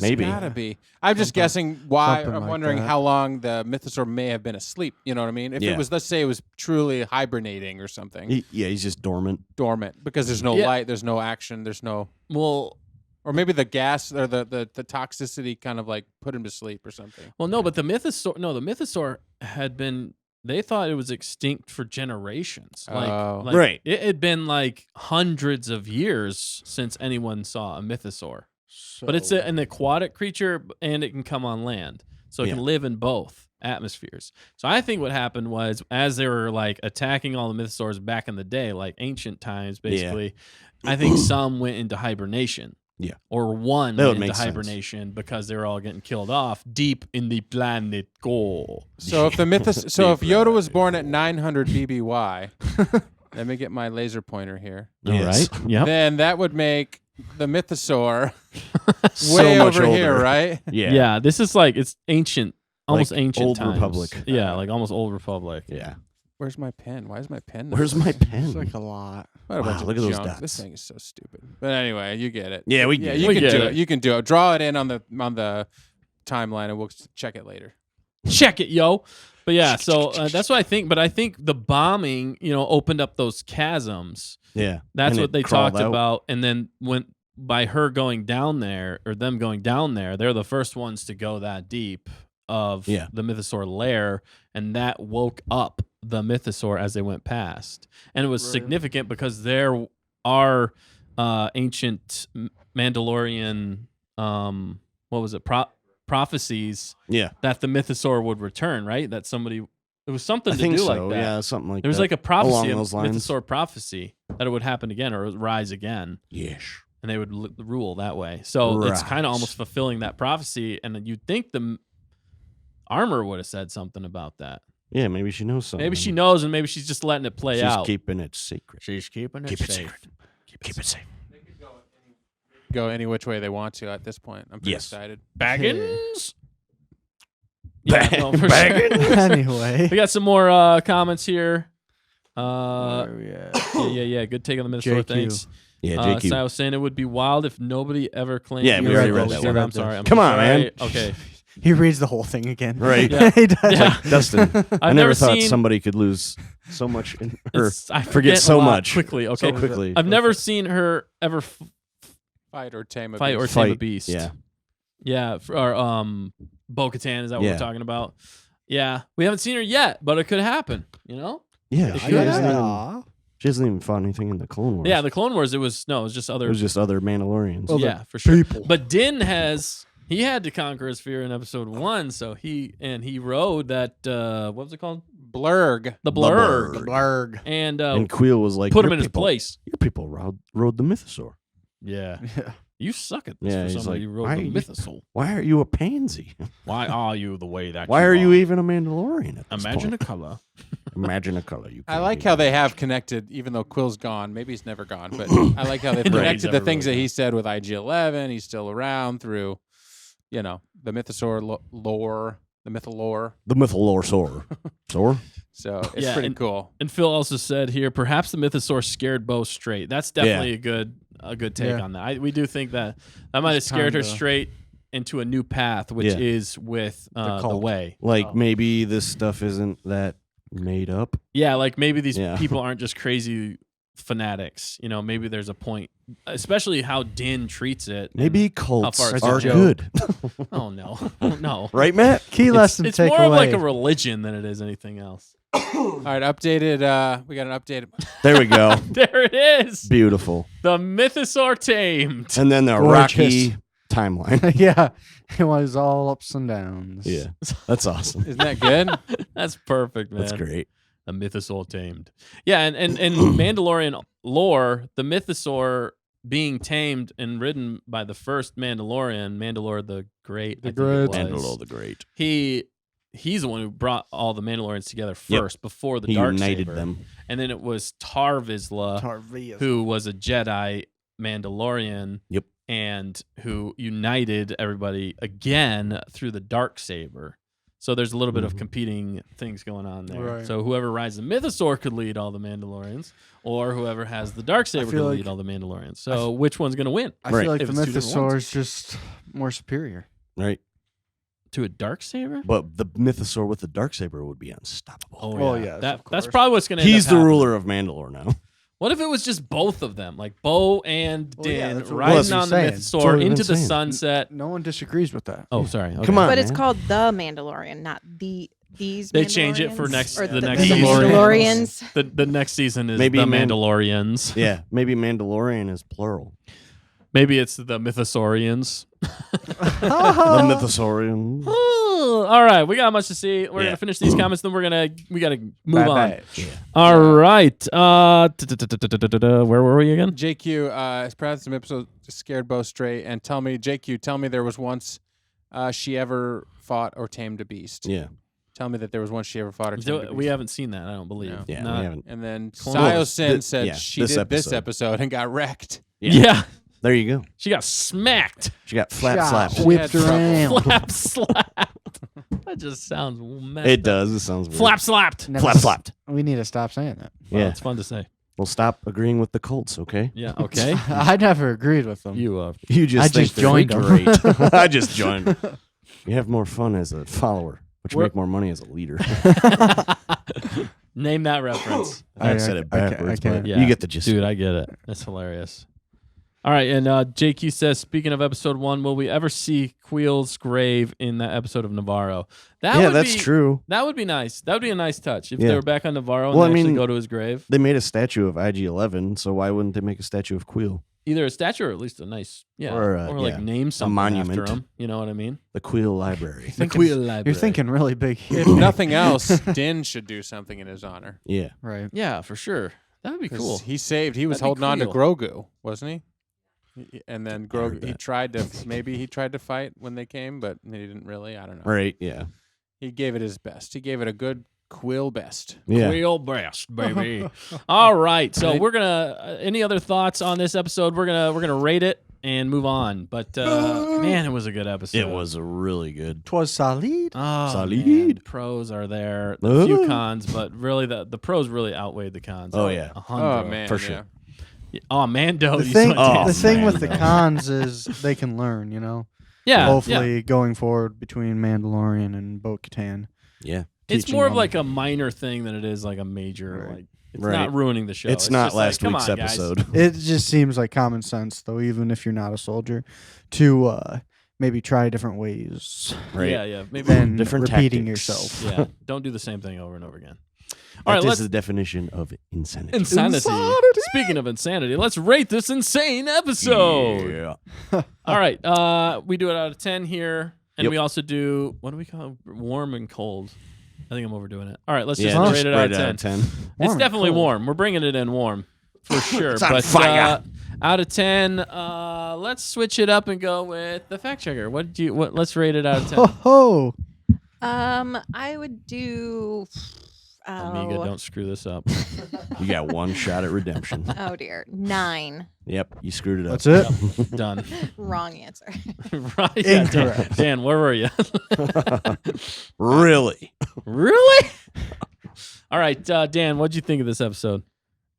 Maybe. gotta be. I'm just guessing why. something I'm like wondering that. how long the mythosaur may have been asleep. You know what I mean? If Yeah. it was, let's say, it was truly hibernating or something, He's just dormant. dormant, because there's no Yeah. light, there's no action, there's no, well, or maybe the gas or the toxicity kind of like put him to sleep or something. no, but the mythosaur had been. They thought it was extinct for generations. Oh. Right. It had been like hundreds of years since anyone saw a mythosaur. But it's an aquatic creature, and it can come on land, so it Yeah. can live in both atmospheres. So I think what happened was, as they were like attacking all the mythosaurs back in the day, like ancient times, basically, I think some went into hibernation. Yeah. Or one That would went into make sense. hibernation because they were all getting killed off deep in the planet Go. So if if Yoda was born at 900 BBY, let me get my laser pointer here. Yes. All right. Yep. Then that would make the mythosaur So way much over here, older. right? Yeah. Yeah. This is like it's ancient, almost Like ancient Old times. Republic. Yeah, like almost old Republic. Yeah. Where's my pen? Why is my pen? this Where's way? my It's pen? like a lot. What a Wow, bunch of look at those junk. dots. This thing is so stupid. But anyway, you get it. Yeah, we Yeah, get you it. We can get do it. it. You can do it. Draw it in on the timeline, and we'll check it later. Check it, yo. But yeah, so that's what I think. But I think the bombing, opened up those chasms. Yeah. That's And what it they crawled talked out. about. And then by her going down there, or them going down there, they're the first ones to go that deep of Yeah. the mythosaur lair, and that woke up the mythosaur as they went past. And it was significant because there are ancient Mandalorian, what was it, prophecies Yeah. that the mythosaur would return, right? That somebody, it was something I to think do so. like that. Yeah, something like There was that. like a prophecy, Along of those lines. mythosaur prophecy that it would happen again or rise again, Yes. and they would rule that way. So it's kind Right. of almost fulfilling that prophecy, and you'd think the armor would have said something about that. Yeah, maybe she knows something. Maybe she knows, and maybe she's just letting it play She's out. keeping it secret. She's keeping it Keep it safe. secret. Keep it safe. Go any which way they want to at this point. I'm pretty Yes. excited. Baggins. Yeah, no, for sure. Baggins? Anyway. We got some more comments here. Where are we at? Yeah. Good take on the Mythosaur. JQ. Thanks. Yeah, So JQ. I was saying it would be wild if nobody ever claimed. Yeah, to we be already a read ghost. that one. I'm sorry. I'm Come so on, sorry. man. Okay. He reads the whole thing again. Right. Yeah. he does. Yeah. Like Dustin. I I've never never thought seen- somebody could lose so much or I forget a so lot much quickly. Okay. so quickly. I've never seen her ever Fight or tame a fight or beast. tame a Fight, beast. yeah. Yeah. Or Bo-Katan, is that what Yeah. we're talking about? Yeah. We haven't seen her yet, but it could happen. Yeah, It she could hasn't, even, Aw. she hasn't even fought anything in the Clone Wars. Yeah. The Clone Wars. It was just other. it was just other Mandalorians. Well, yeah, for sure. people. But Din he had to conquer his fear in episode 1, so he rode that what was it called? Blurg. The Blurg. Blurg. And, and Queel was like, put him "Your in his people- place. Your people rode the Mythosaur. Yeah. Yeah. You suck at this Yeah, for he's somebody like, who wrote why the are you- Mythosaur. Why are you a pansy? Why are you the way that Why are you even a Mandalorian at this Imagine point? a color. Imagine a color. You I can't like be how they that. have connected, even though Quill's gone. Maybe he's never gone, but I like how they've Right, connected he's the never things really that he said with IG-11. He's still around through, the Mythosaur lore, the mytholore. The Mythalorsaur. Sore? So it's Yeah, pretty and- cool. And Phil also said here, perhaps the mythosaur scared Bo straight. That's definitely a good take Yeah. on that. We do think that might have It's scared her kinda- straight into a new path, which Yeah. is with the cult. way. Like Oh. maybe this stuff isn't that made up. Yeah, like maybe these Yeah. people aren't just crazy fanatics. You know, maybe there's a point, especially how Din treats it. and- Maybe cults far it's a are joke. good. Oh no, oh, no. Right, Matt? Key lesson It's more of takeaway. like a religion than it is anything else. All right, updated. We got an updated. There we go. There it is. Beautiful. The mythosaur tamed. And then the Gorgeous. Rocky timeline. Yeah, it was all ups and downs. Yeah. That's awesome. Isn't that good? That's perfect, man. That's great. The mythosaur tamed. Yeah, and in Mandalorian lore, the mythosaur being tamed and ridden by the first Mandalorian, Mandalore the Great. The I think it Great. was. Mandalore the Great. He's the one who brought all the Mandalorians together first before the He dark united saber. them. And then it was Tar Vizsla, who was a Jedi Mandalorian. Yep. And who united everybody again through the dark saber. So there's a little bit of Mhm. competing things going on there. Right. So whoever rides the mythosaur could lead all the Mandalorians, or whoever has the dark saber could feel lead like- all the Mandalorians. So which one's going to win? I Right. feel like If the it's two different mythosaur ones. is just more superior. Right? To a dark saber? But the mythosaur with the darksaber would be unstoppable. Oh Well, yeah, yes, That, of that's course. probably what's going to. He's the ruler of Mandalore now. What if it was just both of them, like Bo and Well, yeah, Din that's what- riding that's what on I'm the saying. That's what mythosaur we've into been the saying. sunset? No one disagrees with that. Oh, sorry. Okay. Come on. But it's man. called the Mandalorian, not these. They change it for Mandalorians? next- Or the the next the season. Mandalorians. The next season is Maybe the Man- Mandalorians. Yeah. Maybe Mandalorian is plural. Maybe it's the Mythosaurians. The mythosaurian. All right, we got much to see. We're Yeah. gonna finish these comments, then we gotta move Bad on. batch. All right. Where were we again? JQ, as proud of some episodes, scared Bo straight, and tell me, JQ, tell me there was once she ever fought or tamed a beast. Yeah. Tell me that there was once she ever fought or tamed a beast. We haven't seen that. I don't believe. No. Yeah. Not- We haven't. And then Clone Wars. Siocin said Yeah, she this did this episode. episode and got wrecked. Yeah. There you go. She got smacked. She got flap Shot, slapped. She whipped had trouble. around. Flap slapped. That just sounds messed It up. does. It sounds weird. Flap slapped. Never Flap s- slapped. We need to stop saying that. Well, Yeah. it's fun to say. Well, stop agreeing with the cults, okay? Yeah. Okay. I never agreed with them. You You just I think just they're joined 'em. great. I just joined. You have more fun as a follower, but you We're- make more money as a leader. name that reference. I said it I can't- backwards, I can't. but Yeah. you get the gist. Dude, I get it. That's hilarious. All right, and JQ says, speaking of episode 1, will we ever see Queel's grave in that episode of Navarro? That Yeah, would that's be, true. That would be nice. That would be a nice touch if Yeah. they were back on Navarro and Well, they I actually mean- go to his grave. They made a statue of IG-11, so why wouldn't they make a statue of Queel? Either a statue or at least a nice, Or, like yeah, name something monument. after him. You know what I mean? The Queel Library. You're thinking really big. If nothing else, Din should do something in his honor. Yeah. Right. Yeah, for sure. That would be 'Cause cool. He saved. He was That'd be holding on to cool. Grogu, wasn't he? And then heard Grogu, he that. tried to. Maybe he tried to fight when they came, but he didn't really. I don't know. Right. Yeah. He gave it his best. He gave it a good quill best. Yeah. Queel breast, baby. All right, so Right. we're gonna. Any other thoughts on this episode? We're gonna rate it and move on. But man, it was a good episode. It was really good. Twas solid. Oh, Solid. man, pros are there. A few Oh. cons, but really the pros really outweighed the cons. Oh, yeah. 100. Oh man, for yeah. sure. Oh, Mando. The you thing, saw it. the thing with the man. cons is they can learn. You know. yeah, Hopefully, going forward between Mandalorian and Bo-Katan. Yeah. it's teaching more of them. like a minor thing than it is like a major. Right. Like it's Right. not ruining the show. It's not just like, last come week's on, guys. episode. It just seems like common sense, though, even if you're not a soldier, to maybe try different ways Right. Yeah, maybe. than Different repeating tactics. yourself. Yeah, don't do the same thing over and over again. All That right, is let's the definition of insanity. insanity. Speaking of insanity, let's rate this insane episode. Yeah. All right, we do it out of 10 here, and Yep. we also do what do we call it? Warm and cold. I think I'm overdoing it. All right, let's Yeah, just just rate it out of rate 10. it out of 10. Warm It's and definitely cold. warm. We're bringing it in warm for sure. It's on but fire. out of 10, let's switch it up and go with the fact checker. Let's rate it out of 10. Ho ho! I would do. Amiga, don't screw this up. You got one shot at redemption. Oh dear, 9. Yep. You screwed it up. That's it. Done. Wrong answer. Right. Yeah, Dan. Incorrect. Dan, where were you? Really? Really? All right, Dan, what'd you think of this episode?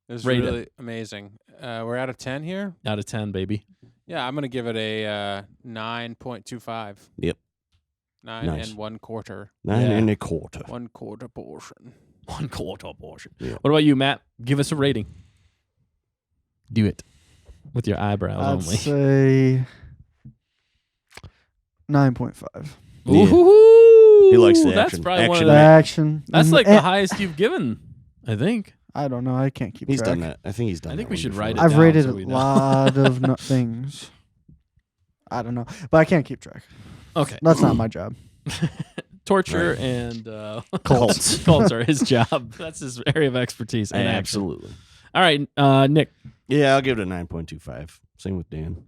It was Rate it. really amazing. We're out of 10 here. Out of 10, baby. Yeah, I'm gonna give it a 9.25. Yep. 9 Nice. and 1/4. 9 Yeah. and a quarter. 1/4 portion. 1/4 portion. Yeah. What about you, Matt? Give us a rating. Do it with your eyebrows I'd only. say 9.5. Yeah. Ooh, He likes the That's action. probably one of Action. The the. action. That's and- like the and- highest you've given, I think. I don't know. I can't keep He's track. done that. I think he's done I think that we one should before. write it I've down rated so a we know. lot of things. I don't know, but I can't keep track. Okay. That's not my job. Torture Right. and Cults. cults are his job. That's his area of expertise. And action. Absolutely. All right, Nick, Yeah, I'll give it a 9.25. Same with Dan.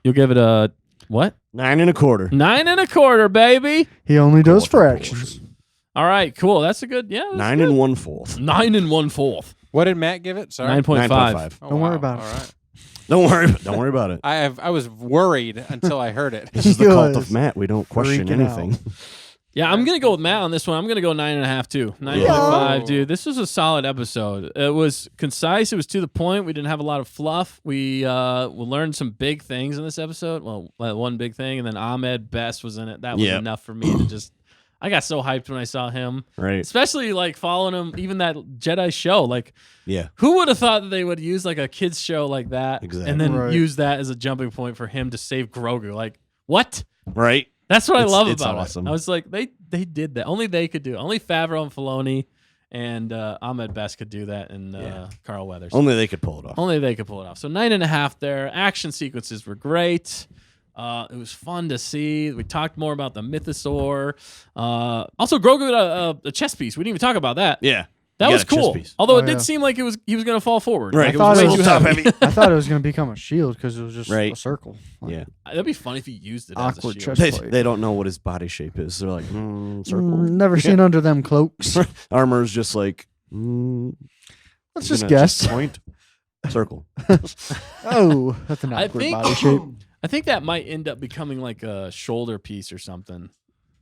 you'll give it a what? 9 and a quarter. 9 1/4, baby. He only does for Quarter actions. portion. All right, cool. That's a good. Yeah, that's 9 good. and 1/4. 9 1/4. What did Matt give it? Sorry. 9.5. 9.5. Oh, Don't worry wow. about it. All right. Don't worry about it. I was worried until I heard it. This is the He cult was of Matt. We don't question freaking anything. Yeah, I'm gonna go with Matt on this one. I'm gonna go 9.5 too. 9.5, dude. This was a solid episode. It was concise. It was to the point. We didn't have a lot of fluff. We learned some big things in this episode. Well, one big thing, and then Ahmed Best was in it. That was Yep. enough for me to just. I got so hyped when I saw him, Right. especially like following him. Even that Jedi show, like Yeah. who would have thought that they would use like a kids show like that, Exactly. and then Right. use that as a jumping point for him to save Grogu? Like what? Right. That's what I It's- love it's about awesome. it. I was like, they did that. Only they could do it. Only Favreau and Filoni and Ahmed Best could do that, and Yeah. Carl Weathers. Only they could pull it off. Only they could pull it off. So 9.5 there. Action sequences were great. It was fun to see. We talked more about the Mythosaur. Also, Grogu got a chess piece. We didn't even talk about that. Yeah. That He was got a chess cool. piece. Although Oh, it did yeah. seem like he was going to fall forward. Right. Like, I thought way it was too top heavy. heavy. I thought it was going to become a shield because it was just Right. a circle. Like, Yeah. That'd be funny if he used it Awkward as a shield. chest- They don't know what his body shape is. They're like, circle. Never seen under them cloaks. Armor's just like, Let's he's just gonna guess. Point. Circle. Oh, that's an I awkward think body shape. I think that might end up becoming like a shoulder piece or something.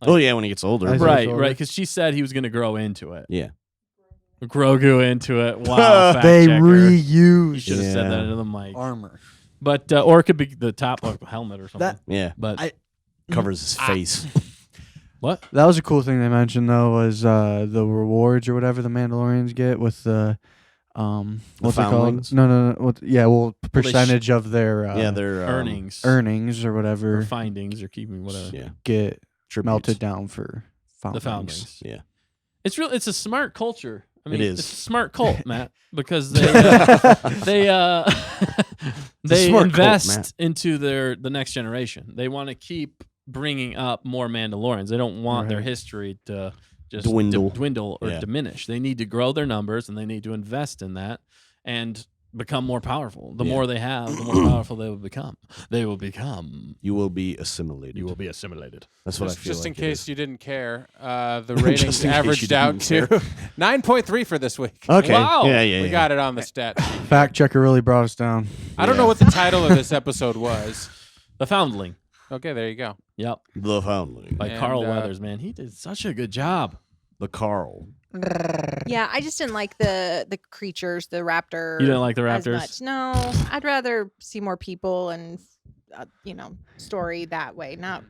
Oh yeah, when he gets older. I think Right, so. right. Because she said he was going to grow into it. Yeah. Grogu into it. Wow. fact They checker. You reuse should have said that Yeah. into the mic. armor. But or it could be the top of the helmet or something. That- Yeah. but I- Covers his face. what? That was a cool thing they mentioned though was the rewards or whatever the Mandalorians get with the what's it called? foundlings? No. Well, they percentage of their Yeah, they're Earnings, earnings or or whatever findings, or keeping whatever. Yeah. get Tributes. melted down for The foundlings. foundlings. Yeah. It's real. It's a smart culture. I mean, It is. It's a smart cult, Matt, because they they they smart cult, invest Matt. into the next generation. They want to keep bringing up more Mandalorians. They don't want their Right. history to just Dwindle. or Yeah. diminish. They need to grow their numbers, and they need to invest in that and become more powerful. The Yeah. more they have, the more powerful they will become. They will become. You will be assimilated. You will be assimilated. That's what Just, I feel just like in it case is. you didn't care, the Just ratings in case you averaged out didn't to 9.3 for this week. Okay. Wow. Yeah. We got it on the stat. Fact checker really brought us down. I don't know Yeah. what the title of this episode was. The Foundling. Okay, there you go. Yep. The Foundling. By And, Carl Weathers, man. He did such a good job. The Carl. Yeah, I just didn't like the creatures, the raptor. You didn't like the as Raptors? much. No, I'd rather see more people and story that way, not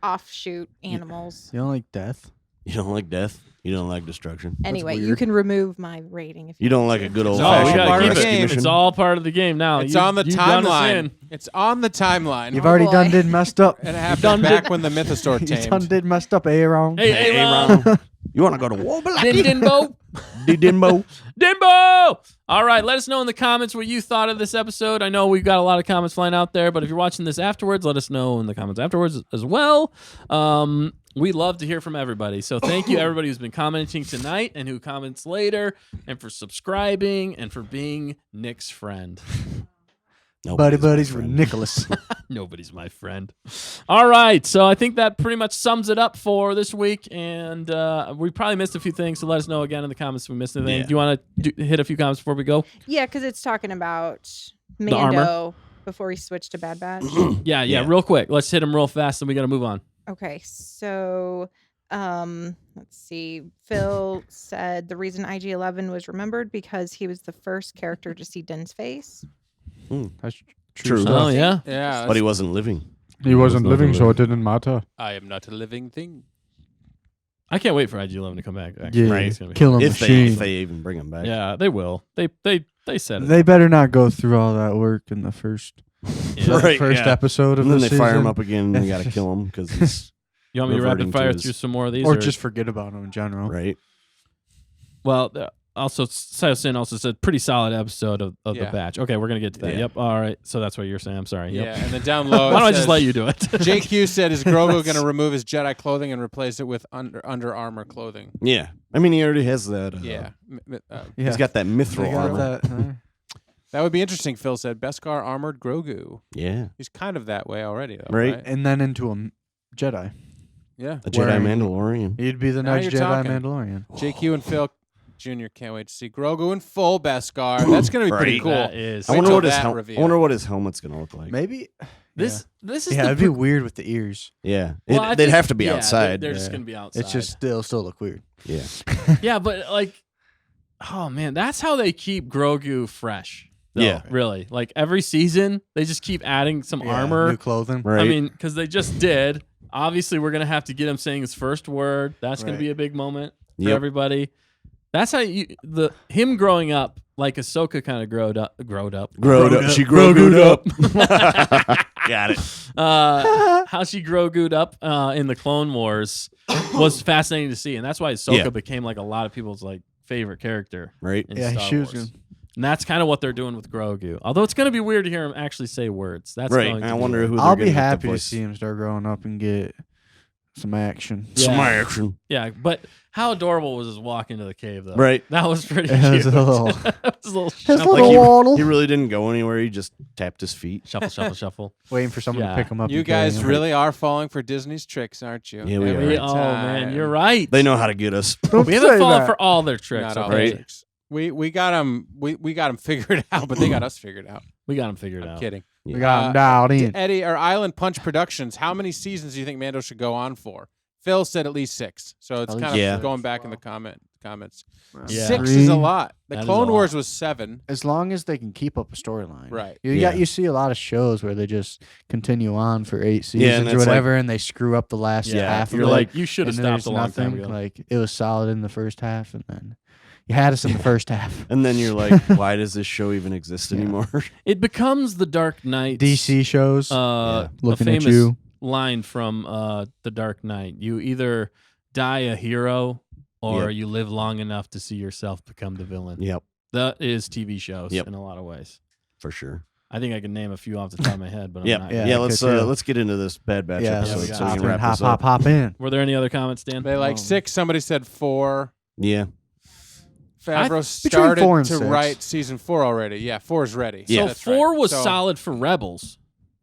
offshoot animals. You don't like death? You don't like death. You don't like destruction. Anyway, you weird. can remove my rating if You don't want like a to. good old No, we fashioned gotta part of keep the it. game. mission. It's all part of the game now. It's You- on the you've done us timeline. in. It's on the timeline. You've Oh, already done boy. did messed up. And it done happened did- back when the Mythosaur You tamed. done did messed up, Aaron. Hey, Ron. Ron. You want to go to war, Dimbo. Dimbo. Dimbo. All right, let us know in the comments what you thought of this episode. I know we've got a lot of comments flying out there, but if you're watching this afterwards, let us know in the comments afterwards as well. We love to hear from everybody. So thank you, everybody who's been commenting tonight and who comments later, and for subscribing and for being Nick's friend. Buddy Nobody's my buddies with friend. Nicholas. Nobody's my friend. All right, so I think that pretty much sums it up for this week, and we probably missed a few things, so let us know again in the comments if we missed anything. Yeah. Do you want to hit a few comments before we go? Yeah, because it's talking about The armor? Mando before he switched to Bad Batch. Yeah, Yeah. real quick. Let's hit them real fast, and we got to move on. Okay, so Let's see. Phil said the reason IG-11 was remembered because he was the first character to see Din's face. That's True. stuff. Oh yeah. Yeah, But he wasn't living. He wasn't not living, so living. it didn't matter. I am not a living thing. I can't wait for IG-11 to come back. Actually. Yeah, It's gonna be kill him If machine. they even bring him back. Yeah, they will. They said it. They better not go through all that work in the first Yeah. Right, first yeah. episode of And then the they fire him season. up again and they got to kill him because he's You want me to reverting rapid to fire his- through some more of these? or just forget about him in general. right. well, also Sayosin also said pretty solid episode of Yeah. the batch. Okay, we're gonna get to that. Yeah. Yep. All right. So that's what you're saying. I'm sorry. Yep. Yeah, and then down low. Why don't it I just says, let you do it? JQ said, "Is Grogu going to remove his Jedi clothing and replace it with Under Armour clothing?" Yeah. I mean, he already has that. Yeah, Yeah. He's got that They mithril got armor. that, huh? that would be interesting. Phil said, "Beskar armored Grogu." Yeah. He's kind of that way already, though. Right. Right? And then into a Jedi. Yeah. A Jedi Wearing- Mandalorian. He'd be the Now next you're Jedi talking. Mandalorian. JQ and Phil Jr. can't wait to see Grogu in full Beskar. That's going to be pretty Right. cool. That is. I Wait wonder till what his that I reveal. wonder what his helmet's gonna look like. Maybe. This is Yeah, the it'd be weird with the ears. Yeah. Well, I They'd think- have to be yeah, outside. They're just Yeah. gonna be outside. It's just still look weird. Yeah. yeah, but like, oh man, that's how they keep Grogu fresh. though, Yeah. really. Like every season, they just keep adding some armor. new clothing. Right. I mean, because they just did. Obviously, we're gonna have to get him saying his first word. That's gonna Right. be a big moment for Yep. everybody. That's how him growing up, like Ahsoka kind of growed up. She Grogu'd up. Got it. How she Grogu'd up in the Clone Wars was fascinating to see, and that's why Ahsoka Yeah. became like a lot of people's like favorite character Right. in Yeah, Star she was Wars. good. And that's kind of what they're doing with Grogu. Although it's going to be weird to hear him actually say words. That's Right. going to I be wonder weird. who they're I'll gonna be get the happy to voice. see him start growing up and get some action. Yeah. Some action. Yeah, but how adorable was his walk into the cave though? Right. That was pretty It cute. was a little- It was a little His shuffle, little waddle. He really didn't go anywhere. He just tapped his feet. shuffle, shuffle, shuffle. Waiting for someone Yeah. to pick him up. You and carry guys him. really are falling for Disney's tricks, aren't you? Yeah, we are. Every Oh man, time. you're right. They know how to get us. Don't We haven't say fallen that. for all their tricks. Not all okay? Right. the tricks. We got them. We got them figured out, but they got us figured out. We got them figured I'm out. kidding. We got him dialed in. Eddie or Island Punch Productions. How many seasons do you think Mando should go on for? Phil said at least 6, so it's At kind least Yeah. of going back in the comments. Yeah. 6 is a lot. The That is a Clone lot. Wars was 7. As long as they can keep up a storyline. Right. You see a lot of shows where they just continue on for 8 seasons Yeah, and or it's like- whatever, and they screw up the last Yeah, half of you're it. like you should have and stopped there's a long time nothing. ago. Like it was solid in the first half, and then you had us in the first half. And then you're like, why does this show even exist Yeah. anymore? It becomes the Dark Knight. DC shows a looking famous at you. line from the Dark Knight. You either die a hero or Yep. you live long enough to see yourself become the villain. Yep, That is TV shows Yep. in a lot of ways. for sure. I think I can name a few off the top of my head, but I'm Yep. not. Yeah, Yeah, I let's could too. let's get into this Bad Batch Yeah, episode we so got we hop can in, wrap hop, this up. hop in. Were there any other comments, Dan? They like 6. Somebody said 4. Yeah, Favreau between started 4 and to 6. write season 4 already. Yeah, 4 is ready. Yeah. So that's 4 right. was So, solid for Rebels.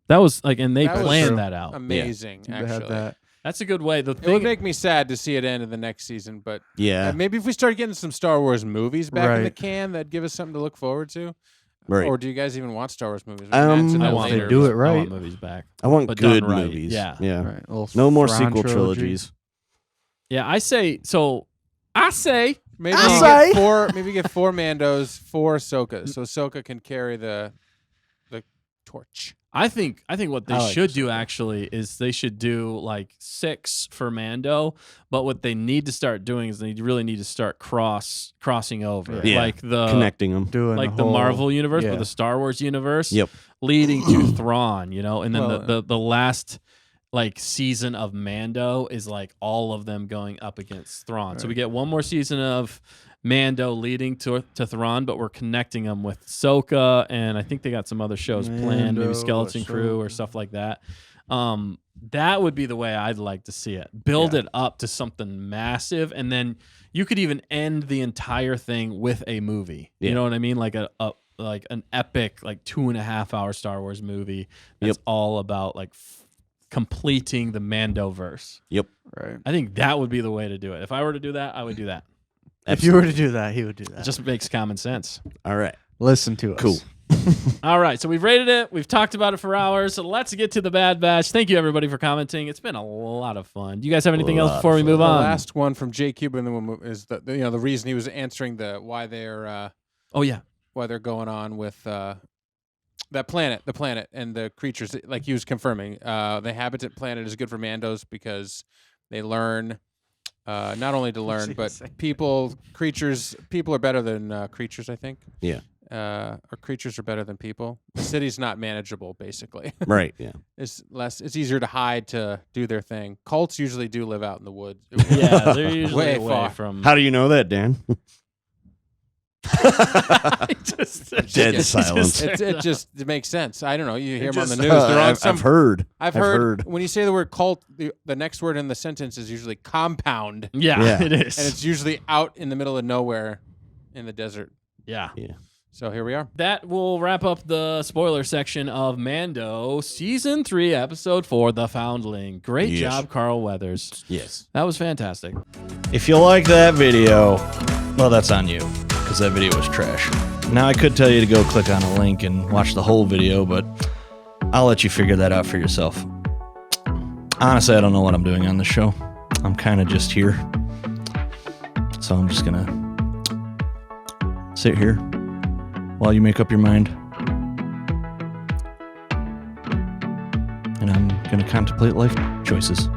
That was like, and they That was planned true. that out. Amazing, They actually. had that. That's a good way. The It would thing, make me sad to see it end in the next season, but yeah, maybe if we start getting some Star Wars movies back in the Right. can, that'd give us something to look forward to. right. Or do you guys even want Star Wars movies? We can answer I that I want they later. do it I right. want movies back. I want but good done right. movies. Yeah. yeah. Right. Little No more Thrawn sequel trilogy. trilogies. Yeah, I say so. I say Maybe I you say- get 4. Maybe you get 4 Mandos, 4 Ahsoka, so Ahsoka can carry the torch. I think what they I like should do Ahsoka. actually is they should do like 6 for Mando, but what they need to start doing is they really need to start crossing over, Yeah. like the Connecting them. Doing like the the whole, Marvel universe, yeah. but the Star Wars universe, Yep. leading to Thrawn, and then Well, the last like season of Mando is like all of them going up against Thrawn. So we get one more season of Mando leading to Thrawn, but we're connecting them with Ahsoka, and I think they got some other shows planned, maybe Mando, Skeleton Crew or Ahsoka. stuff like that. That would be the way I'd like to see it. Build it up to something massive, and then you could even end the entire thing with a movie. You Yeah. know what I mean? Like like an epic, like 2.5-hour Star Wars movie that's Yep. all about like completing the Mandoverse. Yep. Right. I think that would be the way to do it. If I were to do that, I would do that. If you were to do that, he would do that. It just makes common sense. All right. listen to us. Cool. All right, so we've rated it. We've talked about it for hours. So let's get to the Bad Batch. Thank you, everybody, for commenting. It's been a lot of fun. Do you guys have anything else before we move The on? last one from Jay Cuban is the reason he was answering why they're going on with the planet and the creatures. Like he was confirming, the habitat planet is good for Mandos because they learn. Not only to learn, but people are better than creatures, I think. Yeah. Or creatures are better than people. The city's not manageable, basically. Right. Yeah. It's easier to hide to do their thing. Cults usually do live out in the woods. Yeah, they're usually Way away far. from. How do you know that, Dan? Dead silence. It makes sense. I don't know. You hear them on the Just, news. They're on I've heard. I've heard when you say the word cult, the next word in the sentence is usually compound, Yeah, it is. and it's usually out in the middle of nowhere in the desert. Yeah. So here we are. That will wrap up the spoiler section of Mando Season 3, Episode 4, The Foundling. Great Yes. job, Carl Weathers. Yes. That was fantastic. If you like that video, well, that's on you, because that video was trash. Now, I could tell you to go click on a link and watch the whole video, but I'll let you figure that out for yourself. Honestly, I don't know what I'm doing on this show. I'm kind of just here. So I'm just going to sit here while you make up your mind. And I'm going to contemplate life choices.